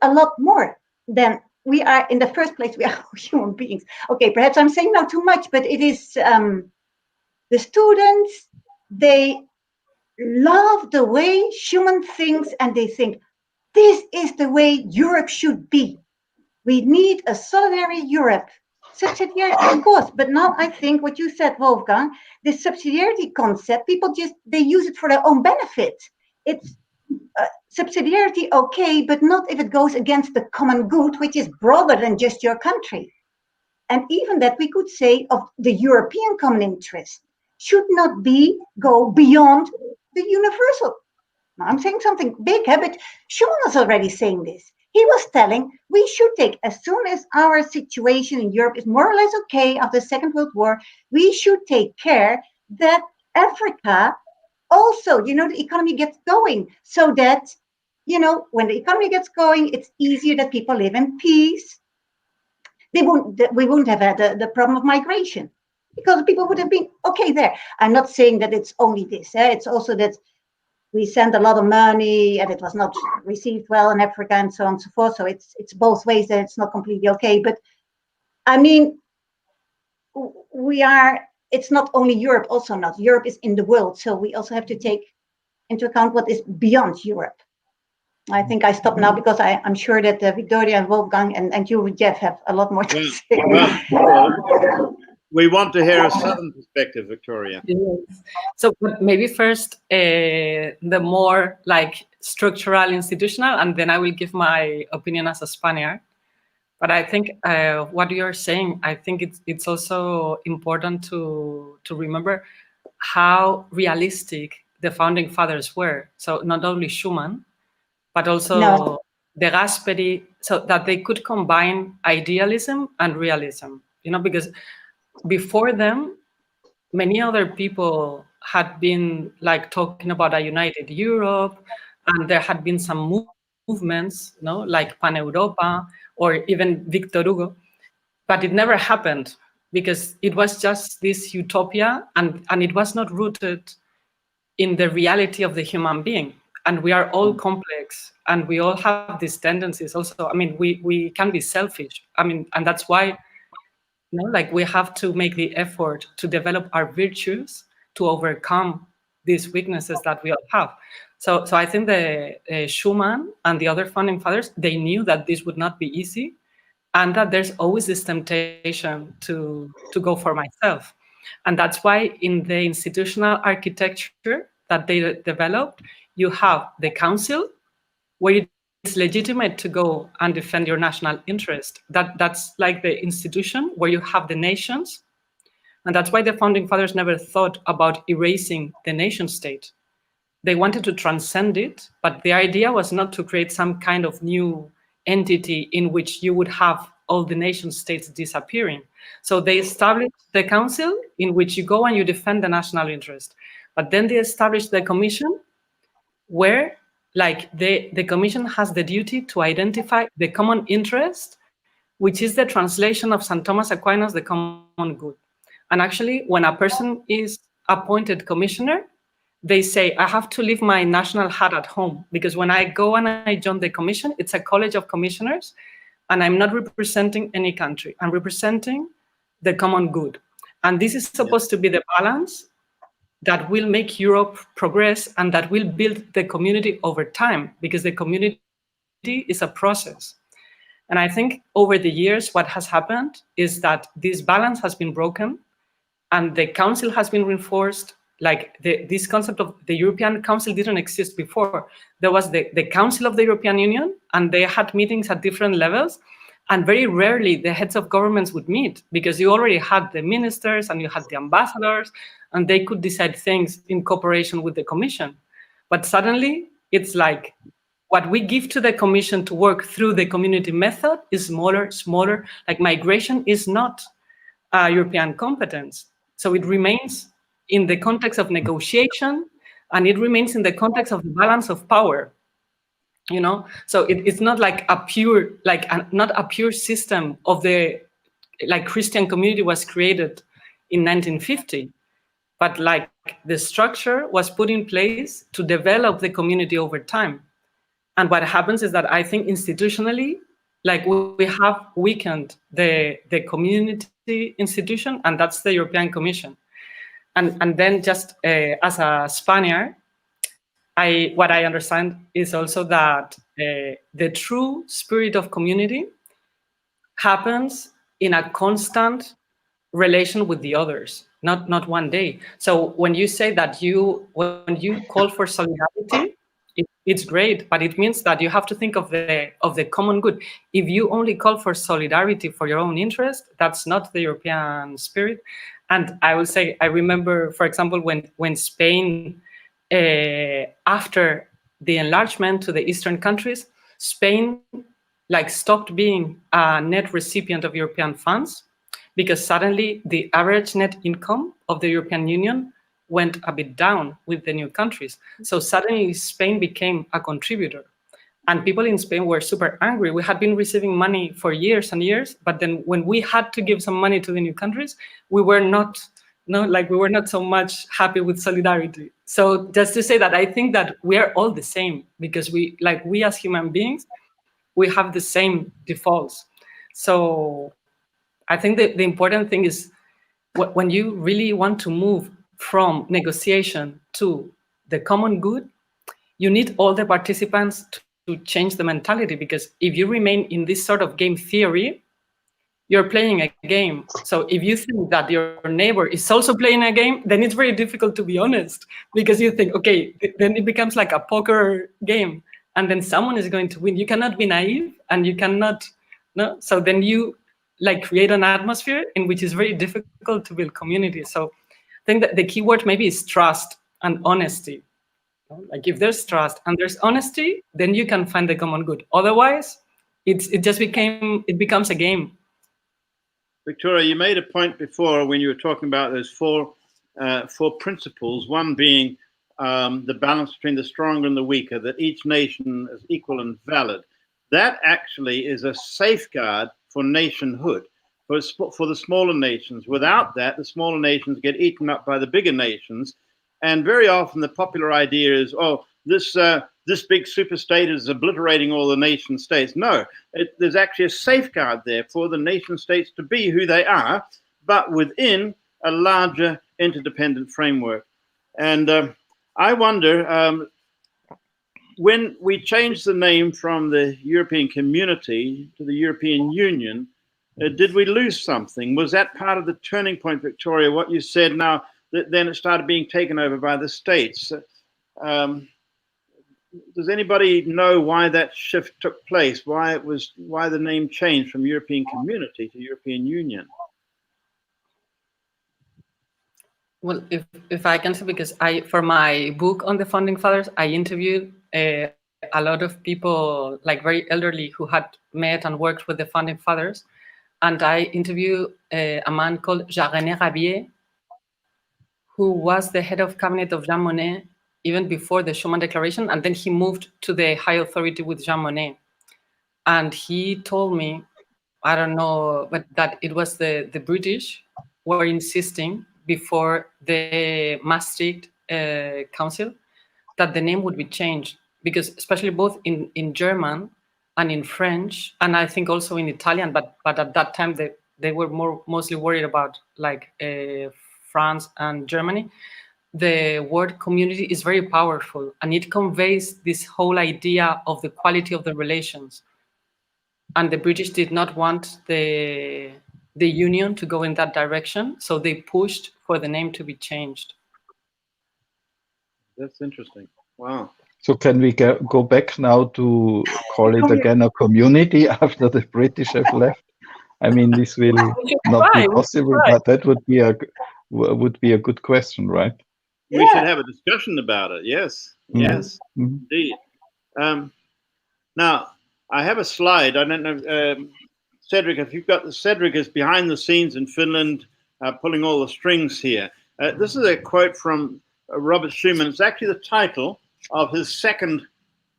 a lot more than we are. In the first place, we are human beings. Okay, perhaps I'm saying now too much, but it is the students, they love the way Schumann thinks, and they think this is the way Europe should be. We need a solidary Europe. Subsidiarity, of course, but now I think what you said, Wolfgang, the subsidiarity concept, people they use it for their own benefit. It's subsidiarity, okay, but not if it goes against the common good, which is broader than just your country. And even that we could say of the European common interest should not go beyond the universal. Now, I'm saying something big, but Schumann was already saying this. He was telling we should take, as soon as our situation in Europe is more or less okay after the Second World War, we should take care that Africa also, the economy gets going, so that, when the economy gets going, it's easier that people live in peace. We wouldn't have had the problem of migration, because people would have been okay there. I'm not saying that it's only this. It's also that we sent a lot of money and it was not received well in Africa and so on and so forth. So it's both ways that it's not completely okay. But I mean, it's not only Europe, also not. Europe is in the world. So we also have to take into account what is beyond Europe. I think I stop now, because I'm sure that Victoria and Wolfgang and you, Jeff, have a lot more to say. Well, we want to hear a Southern perspective, Victoria. Yes. So maybe first the more like structural, institutional, and then I will give my opinion as a Spaniard. But I think what you're saying, I think it's also important to remember how realistic the founding fathers were. So not only Schumann, but also De Gasperi, so that they could combine idealism and realism, because before them, many other people had been like talking about a united Europe, and there had been some movements, like Pan-Europa or even Victor Hugo, but it never happened because it was just this utopia, and it was not rooted in the reality of the human being. And we are all complex, and we all have these tendencies also. I mean, we can be selfish. I mean, and that's why, like, we have to make the effort to develop our virtues to overcome these weaknesses that we all have. So I think the Schumann and the other founding fathers, they knew that this would not be easy, and that there's always this temptation to go for myself. And that's why in the institutional architecture that they developed, you have the council, where it's legitimate to go and defend your national interest. That's like the institution where you have the nations. And that's why the founding fathers never thought about erasing the nation state. They wanted to transcend it, but the idea was not to create some kind of new entity in which you would have all the nation states disappearing. So they established the council, in which you go and you defend the national interest. But then they established the commission, where like the commission has the duty to identify the common interest, which is the translation of St. Thomas Aquinas, the common good. And actually, when a person is appointed commissioner, they say, I have to leave my national hat at home, because when I go and I join the commission, it's a college of commissioners, and I'm not representing any country. I'm representing the common good. And this is supposed to be the balance that will make Europe progress and that will build the community over time, because the community is a process. And I think over the years, what has happened is that this balance has been broken, and the council has been reinforced. Like this concept of the European Council didn't exist before. There was the Council of the European Union, and they had meetings at different levels. And very rarely the heads of governments would meet, because you already had the ministers and you had the ambassadors, and they could decide things in cooperation with the Commission. But suddenly it's like what we give to the Commission to work through the community method is smaller. Like migration is not a European competence. So it remains in the context of negotiation, and it remains in the context of the balance of power. So it's not like a pure, not a pure system of the, like Christian community was created in 1950, but like the structure was put in place to develop the community over time. And what happens is that I think institutionally, like we have weakened the community institution, and that's the European Commission. And then just as a Spaniard, what I understand is also that the true spirit of community happens in a constant relation with the others, not one day. So when you say that when you call for solidarity, it's great, but it means that you have to think of the common good. If you only call for solidarity for your own interest, that's not the European spirit. And I will say, I remember, for example, when Spain, after the enlargement to the Eastern countries, Spain stopped being a net recipient of European funds, because suddenly the average net income of the European Union went a bit down with the new countries. So suddenly Spain became a contributor. And people in Spain were super angry. We had been receiving money for years and years, but then when we had to give some money to the new countries, we were not so much happy with solidarity. So just to say that I think that we are all the same, because we as human beings, we have the same defaults. So I think that the important thing is when you really want to move from negotiation to the common good, you need all the participants to change the mentality, because if you remain in this sort of game theory, you're playing a game. So if you think that your neighbor is also playing a game, then it's very difficult to be honest, because you think, okay, then it becomes like a poker game, and then someone is going to win. You cannot be naive, and you cannot, no. So then you create an atmosphere in which is very difficult to build community. So I think that the key word maybe is trust and honesty. Like if there's trust and there's honesty, then you can find the common good. Otherwise, it becomes a game. Victoria, you made a point before when you were talking about those four principles, one being the balance between the stronger and the weaker, that each nation is equal and valid. That actually is a safeguard for nationhood, for the smaller nations. Without that, the smaller nations get eaten up by the bigger nations. And very often the popular idea is, oh, this big super state is obliterating all the nation states. No, there's actually a safeguard there for the nation states to be who they are, but within a larger interdependent framework. And I wonder, when we changed the name from the European Community to the European Union, did we lose something? Was that part of the turning point, Victoria, what you said now, that then it started being taken over by the states? Does anybody know why that shift took place? Why the name changed from European Community to European Union? Well, if I can say, because for my book on the founding fathers, I interviewed a lot of people, like very elderly, who had met and worked with the founding fathers, and I interviewed a man called Jean-René Rabier, who was the head of cabinet of Jean Monnet even before the Schuman Declaration, and then he moved to the high authority with Jean Monnet. And he told me, I don't know, but that it was the British were insisting before the Maastricht Council that the name would be changed, because especially both in German and in French, and I think also in Italian, but at that time they were mostly worried about like France and Germany. The word community is very powerful, and it conveys this whole idea of the quality of the relations. And the British did not want the union to go in that direction, so they pushed for the name to be changed. That's interesting. Wow. So can we go back now to call it again a community after the British have left? I mean, this will not be possible, but that would be a good question, right? We should have a discussion about it. Yes, yes, indeed. Now, I have a slide. I don't know, Cedric, if you've got Cedric is behind the scenes in Finland, pulling all the strings here. This is a quote from Robert Schuman. It's actually the title of his second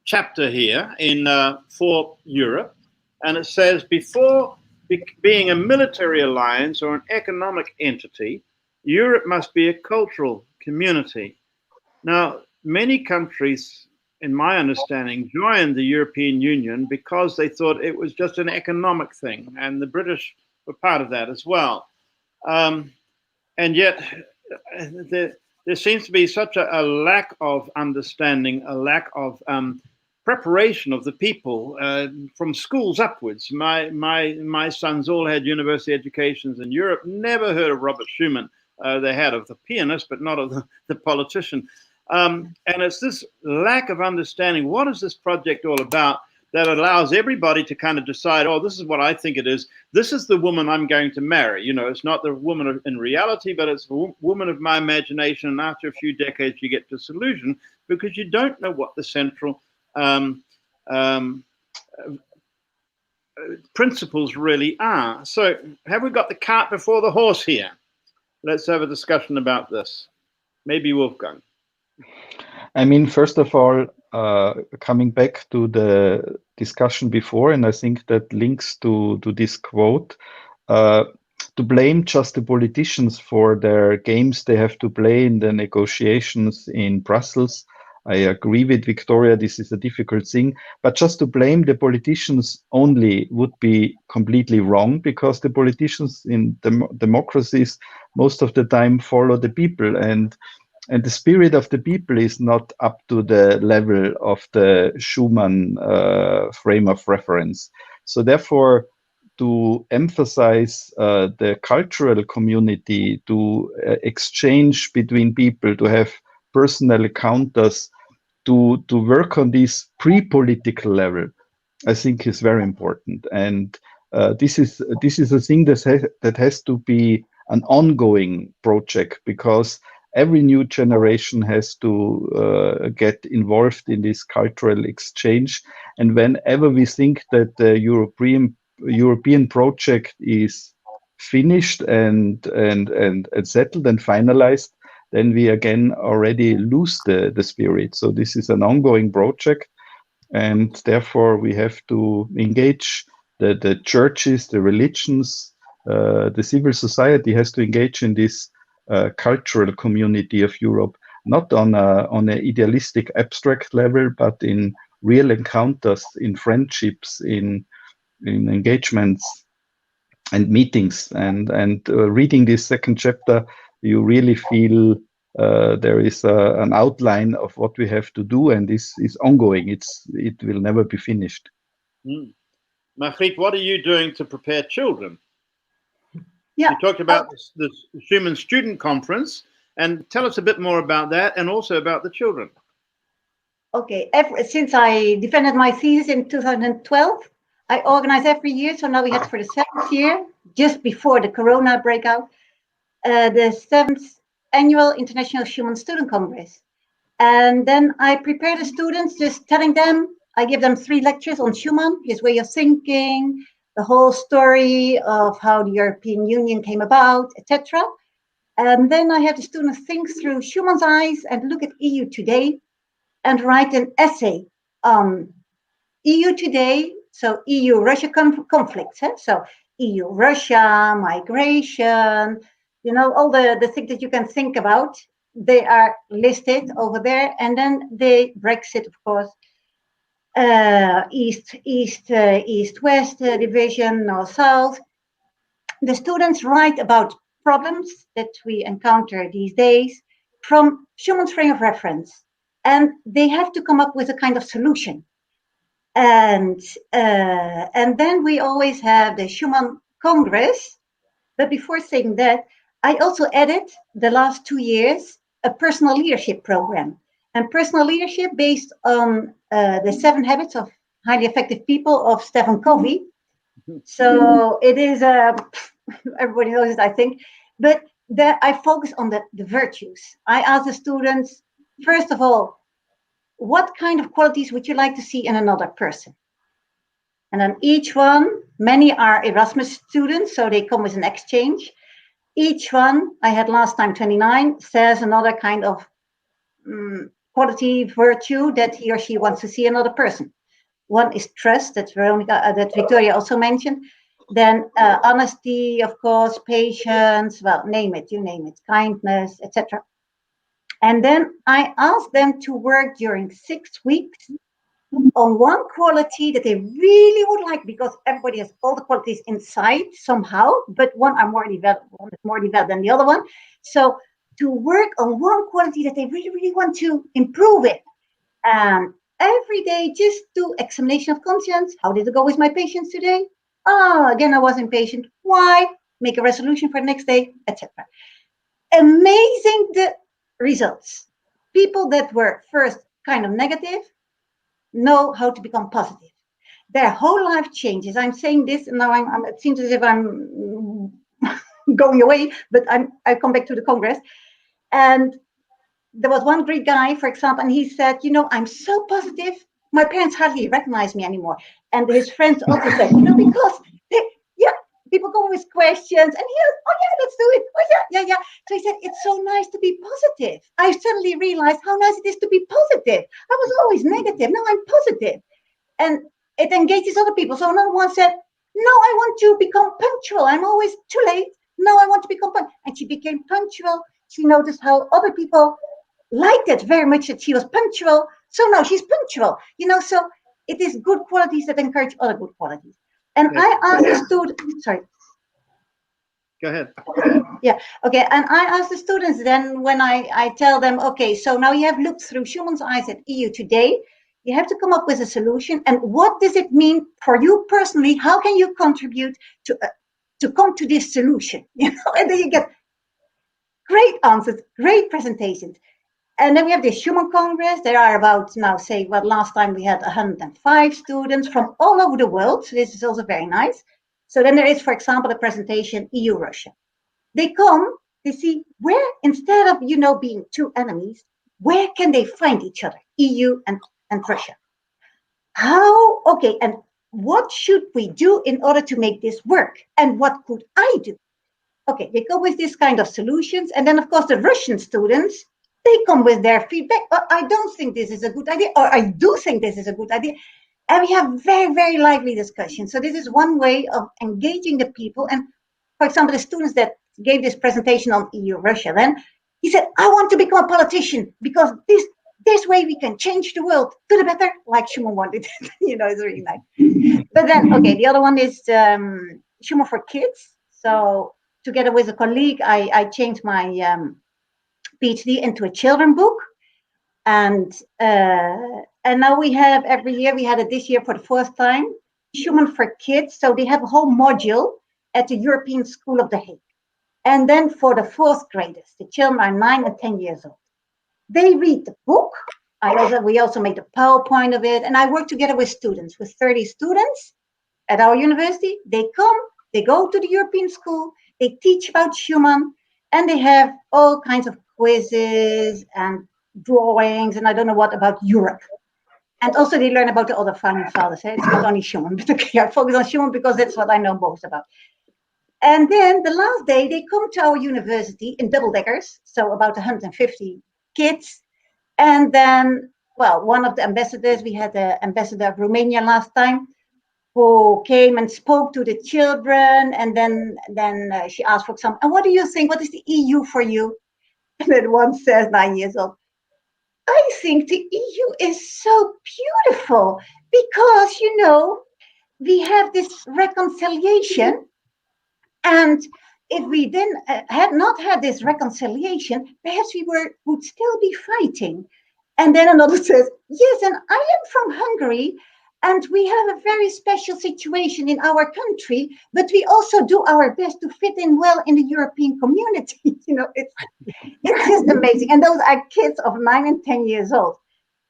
chapter here in For Europe. And it says, before being a military alliance or an economic entity, Europe must be a cultural community. Now, many countries, in my understanding, joined the European Union because they thought it was just an economic thing, and the British were part of that as well. And yet, there seems to be such a lack of understanding, a lack of preparation of the people from schools upwards. My sons all had university educations in Europe, never heard of Robert Schuman. They had of the pianist, but not of the politician. And it's this lack of understanding. What is this project all about that allows everybody to kind of decide, oh, this is what I think it is. This is the woman I'm going to marry. You know, it's not the woman in reality, but it's the woman of my imagination. And after a few decades, you get disillusioned because you don't know what the central principles really are. So have we got the cart before the horse here? Let's have a discussion about this. Maybe Wolfgang. I mean, first of all, coming back to the discussion before, and I think that links to this quote, to blame just the politicians for their games they have to play in the negotiations in Brussels. I agree with Victoria, this is a difficult thing, but just to blame the politicians only would be completely wrong, because the politicians in democracies most of the time follow the people, and the spirit of the people is not up to the level of the Schuman frame of reference. So therefore, to emphasize the cultural community, to exchange between people, to have personal encounters, to work on this pre-political level, I think is very important. And this is a thing that has to be an ongoing project, because every new generation has to get involved in this cultural exchange. And whenever we think that the European project is finished and settled and finalized, then we again already lose the spirit. So this is an ongoing project, and therefore we have to engage the churches, the religions, the civil society has to engage in this cultural community of Europe, not on an idealistic abstract level, but in real encounters, in friendships, in engagements and meetings. And reading this second chapter, you really feel there is an outline of what we have to do, and this is ongoing. It will never be finished. Margriet, what are you doing to prepare children? Yeah. You talked about the Schumann Student Conference, and tell us a bit more about that, and also about the children. Okay, since I defended my thesis in 2012, I organize every year. So now we had for the 7th year, just before the Corona breakout, the 7th annual International Schumann Student Congress. And then I prepare the students, just telling them, I give them 3 lectures on Schumann, his way of thinking, the whole story of how the European Union came about, etc. And then I have the students think through Schumann's eyes and look at EU today and write an essay on EU today, so EU-Russia conflicts. So EU-Russia, migration, all the things that you can think about, they are listed over there. And then the Brexit, of course, East-West division, North-South. The students write about problems that we encounter these days from Schumann's frame of reference. And they have to come up with a kind of solution. And then we always have the Schumann Congress. But before saying that, I also added the last 2 years a personal leadership program. And personal leadership based on the 7 habits of highly effective people of Stephen Covey. So it is, everybody knows it, I think. But I focus on the virtues. I ask the students, first of all, what kind of qualities would you like to see in another person? And then each one, many are Erasmus students, so they come with an exchange. Each one, I had last time 29, says another kind of quality, virtue that he or she wants to see another person. One is trust, that Victoria also mentioned. Then honesty, of course, patience, well, name it, you name it, kindness, etc. And then I asked them to work during 6 weeks on one quality that they really would like, because everybody has all the qualities inside somehow, but one is more developed than the other one. So to work on one quality that they really, really want to improve it. And every day, just do examination of conscience. How did it go with my patients today? Again, I was impatient. Why? Make a resolution for the next day, etc. Amazing the results. People that were first kind of negative know how to become positive. Their whole life changes. I'm saying this, and now it seems as if I'm going away, but I come back to the Congress. And there was one Greek guy, for example, and he said, I'm so positive, my parents hardly recognize me anymore. And his friends also said, because people come with questions, and he goes, oh yeah, let's do it. Oh yeah. So he said, it's so nice to be positive. I suddenly realized how nice it is to be positive. I was always negative. Now I'm positive. And it engages other people. So another one said, no, I want to become punctual. I'm always too late. No, I want to become punctual. And she became punctual. She noticed how other people liked it very much that she was punctual. So now she's punctual. So it is good qualities that encourage other good qualities. And I asked the students, sorry. Go ahead. Yeah, okay. And I asked the students then, when I tell them, okay, so now you have looked through Schumann's eyes at EU today, you have to come up with a solution. And what does it mean for you personally? How can you contribute to come to this solution? And then you get great answers, great presentations. And then we have the Schumann Congress. There are about, now say, last time we had 105 students from all over the world. So this is also very nice. So then there is, for example, a presentation EU-Russia. They come They see where, instead of, you know, being two enemies, where can they find each other, EU and Russia? How, okay, and what should we do in order to make this work? And what could I do? Okay, they come with this kind of solutions. And then, of course, the Russian students, they come with their feedback. Oh, I don't think this is a good idea, or I do think this is a good idea. And we have very, very lively discussions. So this is one way of engaging the people. And for example, the students that gave this presentation on EU-Russia, then he said, I want to become a politician because this way we can change the world to the better, like Schuman wanted. You know, it's really nice. But then, okay, the other one is Schuman for Kids. So together with a colleague, I changed my PhD into a children book. And now we have, every year, we had it this year for the fourth time, Schuman for Kids. So they have a whole module at the European School of The Hague. And then for the fourth graders, the children are 9 and 10 years old. They read the book. We also made a PowerPoint of it. And I work together with students, with 30 students at our university. They come, they go to the European school, they teach about Schuman, and they have all kinds of quizzes and drawings, and I don't know what about Europe. And also they learn about the other founding fathers. It's not only Schuman, but okay, I focus on Schuman because that's what I know most about. And then the last day, they come to our university in double deckers, so about 150 kids. And then, well, one of the ambassadors, we had the ambassador of Romania last time, who came and spoke to the children. And then she asked, for example, and what do you think? What is the EU for you? And then one says, 9 years old, I think the EU is so beautiful because, you know, we have this reconciliation. And if we then had not had this reconciliation, perhaps we would still be fighting. And then another says, yes, and I am from Hungary, and we have a very special situation in our country, but we also do our best to fit in well in the European community. You know, it's just amazing. And those are kids of 9 and 10 years old.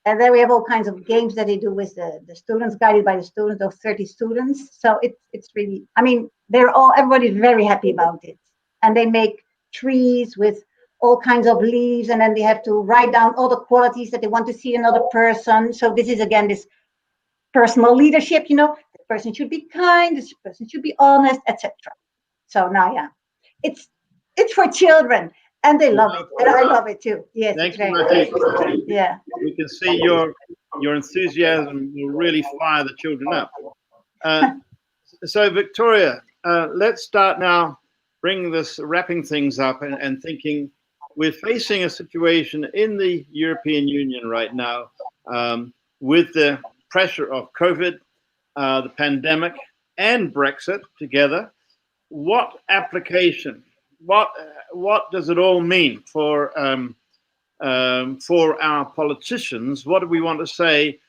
And then we have all kinds of games that they do with the students, guided by the students, of 30 students. So it's really, I mean, everybody's very happy about it. And they make trees with all kinds of leaves, and then they have to write down all the qualities that they want to see in another person. So this is, again, this personal leadership, you know, the person should be kind, this person should be honest, etc. So now, yeah, it's for children, and they love it, and I love it too. Yes, thanks, Margriet. Yeah, we can see your enthusiasm will really fire the children up. So Victoria, let's start now, wrapping things up and thinking. We're facing a situation in the European Union right now with the pressure of COVID, the pandemic, and Brexit together. What application? What does it all mean for our politicians? What do we want to say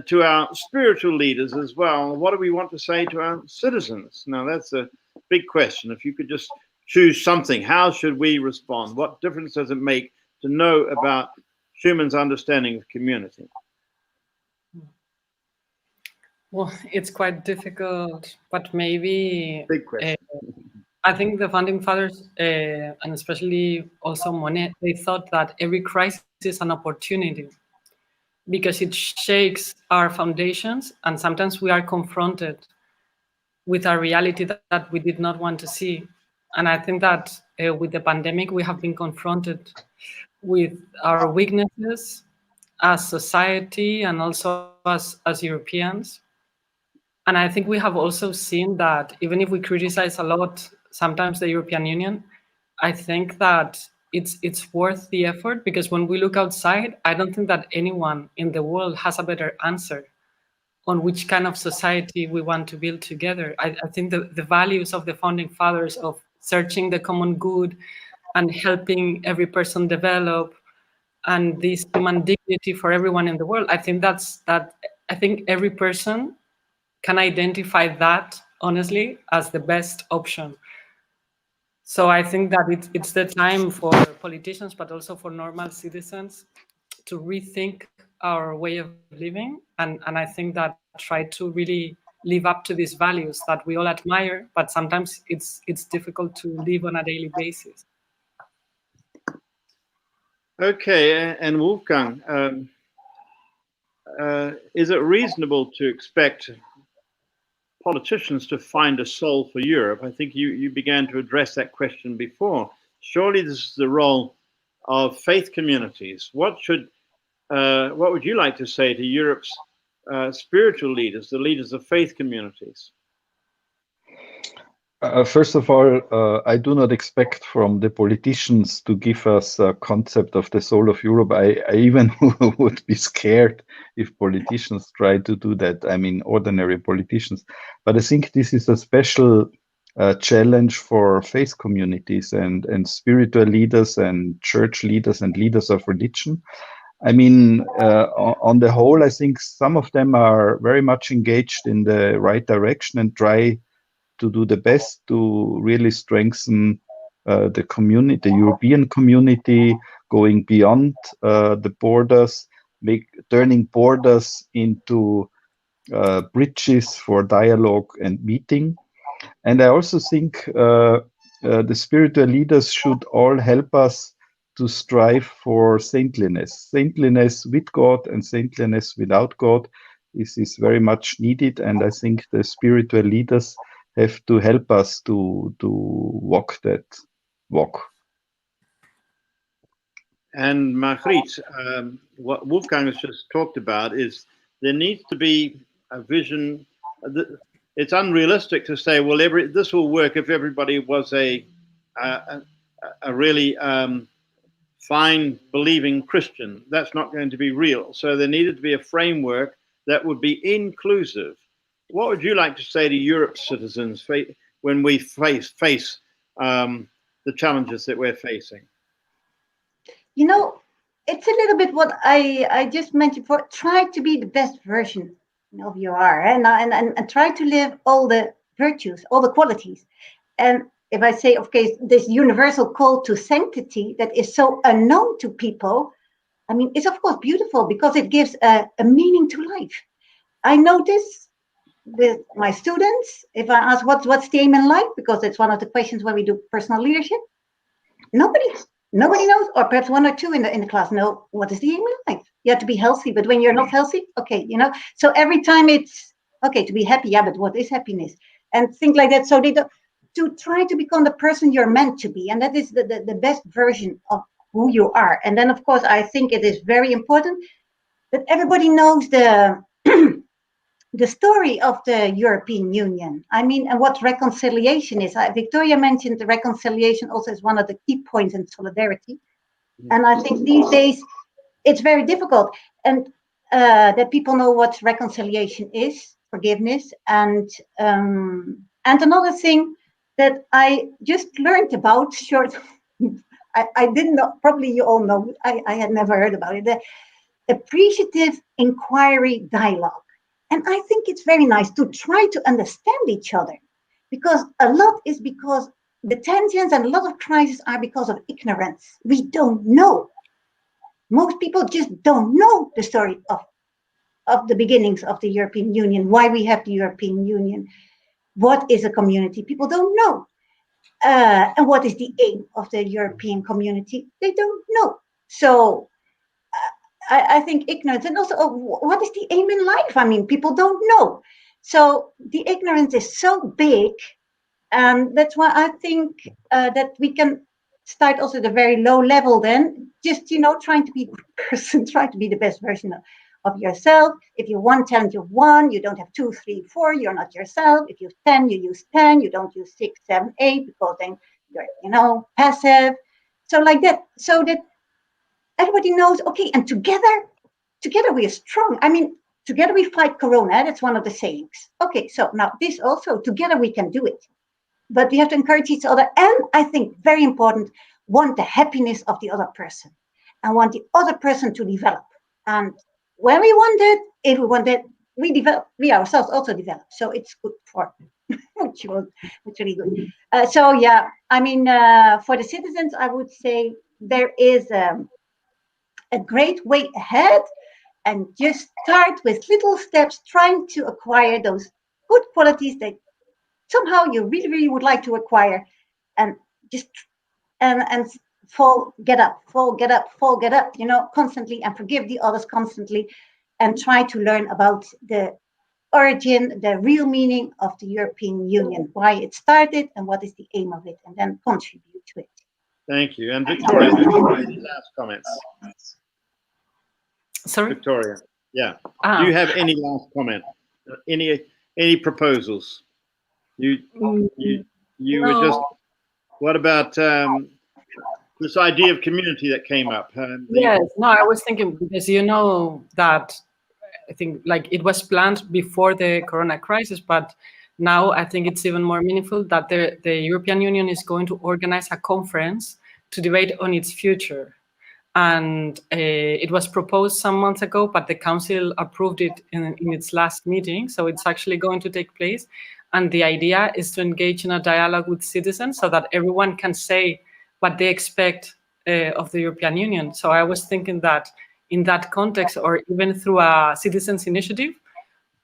to our spiritual leaders as well? What do we want to say to our citizens? Now, that's a big question. If you could just choose something, how should we respond? What difference does it make to know about Schuman's understanding of community? Well, it's quite difficult, but maybe Big question. I think the founding fathers, and especially also Monet, they thought that every crisis is an opportunity because it shakes our foundations, and sometimes we are confronted with a reality that we did not want to see. And I think that with the pandemic, we have been confronted with our weaknesses as society and also as Europeans. And I think we have also seen that even if we criticize a lot, sometimes the European Union, I think that it's worth the effort, because when we look outside, I don't think that anyone in the world has a better answer on which kind of society we want to build together. I think the values of the founding fathers of searching the common good and helping every person develop and this human dignity for everyone in the world, I think I think every person can identify that, honestly, as the best option. So I think that it's the time for politicians, but also for normal citizens, to rethink our way of living. And I think that try to really live up to these values that we all admire, but sometimes it's difficult to live on a daily basis. Okay, and Wolfgang, is it reasonable to expect politicians to find a soul for Europe? I think you began to address that question before. Surely this is the role of faith communities. What would you like to say to Europe's spiritual leaders, the leaders of faith communities? First of all, I do not expect from the politicians to give us a concept of the soul of Europe. I even would be scared if politicians try to do that. I mean, ordinary politicians. But I think this is a special challenge for faith communities and spiritual leaders and church leaders and leaders of religion. I mean, on the whole, I think some of them are very much engaged in the right direction and try to do the best to really strengthen the community, the European community, going beyond the borders, turning borders into bridges for dialogue and meeting. And I also think the spiritual leaders should all help us to strive for saintliness. Saintliness with God and saintliness without God is very much needed. And I think the spiritual leaders have to help us to walk that walk. And Margriet, what Wolfgang has just talked about is there needs to be a vision. It's unrealistic to say, well, this will work if everybody was a really fine believing Christian. That's not going to be real. So there needed to be a framework that would be inclusive. What would you like to say to Europe's citizens when we face the challenges that we're facing? You know, it's a little bit what I just mentioned before. Try to be the best version of you are, and try to live all the virtues, all the qualities. And if I say, okay, this universal call to sanctity that is so unknown to people, I mean, it's of course beautiful because it gives a meaning to life. I notice with my students, if I ask what's the aim in life, because it's one of the questions when we do personal leadership, nobody knows, or perhaps one or two in the class know what is the aim in life. You have to be healthy, but when you're not healthy, okay, so every time it's okay to be happy, yeah, but what is happiness? And things like that. So they don't, to try to become the person you're meant to be, and that is the best version of who you are. And then of course I think it is very important that everybody knows the the story of the European Union. I mean, and what reconciliation is. Victoria mentioned the reconciliation also is one of the key points in solidarity. And I think these days it's very difficult, and that people know what reconciliation is, forgiveness. And another thing that I just learned about, I didn't know, probably you all know, I had never heard about it, the appreciative inquiry dialogue. And I think it's very nice to try to understand each other, because a lot is because the tensions and a lot of crises are because of ignorance. We don't know. Most people just don't know the story of the beginnings of the European Union, why we have the European Union, what is a community. People don't know. And what is the aim of the European community? They don't know. So I think ignorance, and also what is the aim in life? I mean, people don't know. So the ignorance is so big, and that's why I think that we can start also at a very low level. Then just trying to be a good person, try to be the best version of yourself. If you want talent, you have 1. You don't have 2, 3, 4. You're not yourself. If you have 10, you use 10. You don't use 6, 7, 8 because then you're passive. So like that, so that everybody knows, okay, and together we are strong. I mean, together we fight Corona. That's one of the sayings. Okay, so now this also, together we can do it. But we have to encourage each other. And I think very important, want the happiness of the other person and want the other person to develop. And when we want it, if we want it, we develop, we ourselves also develop. So it's good for which really good. So yeah, I mean, for the citizens, I would say there is a great way ahead, and just start with little steps, trying to acquire those good qualities that somehow you really, really would like to acquire, and just and fall, get up, fall, get up, fall, get up, constantly, and forgive the others constantly, and try to learn about the origin, the real meaning of the European Union, why it started and what is the aim of it, and then contribute to it. Thank you. And Victoria, any last comments? Sorry? Victoria, yeah. Do you have any last comment? Any proposals? You no. were just. What about this idea of community that came up? Yes. No, I was thinking, because that I think like it was planned before the Corona crisis, but now I think it's even more meaningful that the European Union is going to organize a conference to debate on its future. And it was proposed some months ago, but the Council approved it in its last meeting. So it's actually going to take place. And the idea is to engage in a dialogue with citizens so that everyone can say what they expect of the European Union. So I was thinking that in that context, or even through a citizens' initiative,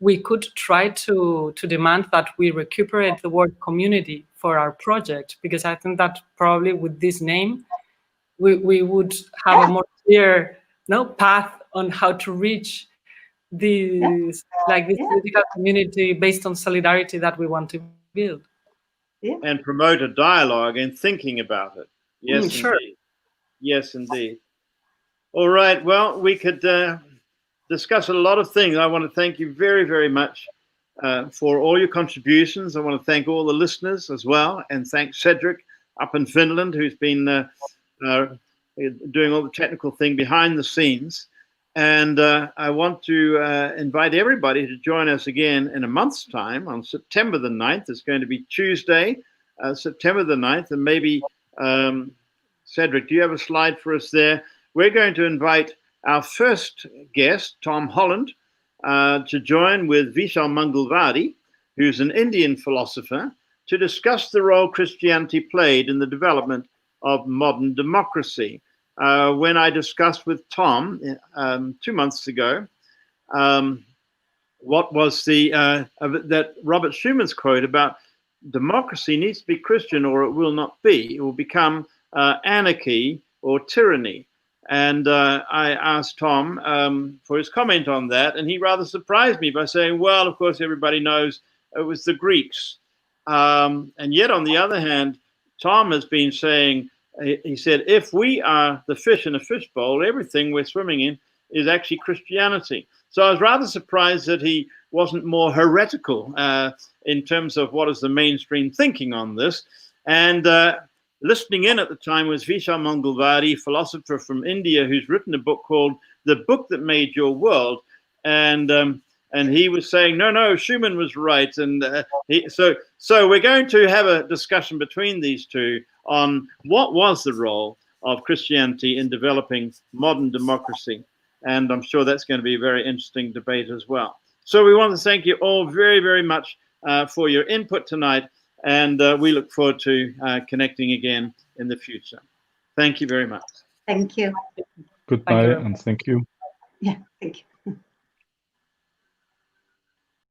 we could try to demand that we recuperate the word community for our project, because I think that probably with this name, we would have a more clear path on how to reach this political community based on solidarity that we want to build. And promote a dialogue and thinking about it. Yes, sure. Indeed. Yes, indeed. All right. Well, we could discuss a lot of things. I want to thank you very, very much for all your contributions. I want to thank all the listeners as well, and thank Cedric up in Finland, who's been doing all the technical thing behind the scenes. And I want to invite everybody to join us again in a month's time on September the 9th. It's going to be Tuesday, September the 9th. And maybe, Cedric, do you have a slide for us there? We're going to invite our first guest, Tom Holland, to join with Vishal Mangalwadi, who's an Indian philosopher, to discuss the role Christianity played in the development of modern democracy. When I discussed with Tom 2 months ago, what was that Robert Schumann's quote about democracy needs to be Christian or it will not be. It will become anarchy or tyranny. And I asked Tom for his comment on that, and he rather surprised me by saying, well, of course, everybody knows it was the Greeks. And yet, on the other hand, Tom has been saying, he said, if we are the fish in a fishbowl, everything we're swimming in is actually Christianity. So I was rather surprised that he wasn't more heretical in terms of what is the mainstream thinking on this. And listening in at the time was Vishal Mangalwadi, philosopher from India, who's written a book called The Book That Made Your World. And he was saying, no, Schumann was right. And so we're going to have a discussion between these two on what was the role of Christianity in developing modern democracy. And I'm sure that's going to be a very interesting debate as well. So we want to thank you all very, very much for your input tonight. And we look forward to connecting again in the future. Thank you very much. Thank you. Goodbye, and thank you. Yeah, thank you.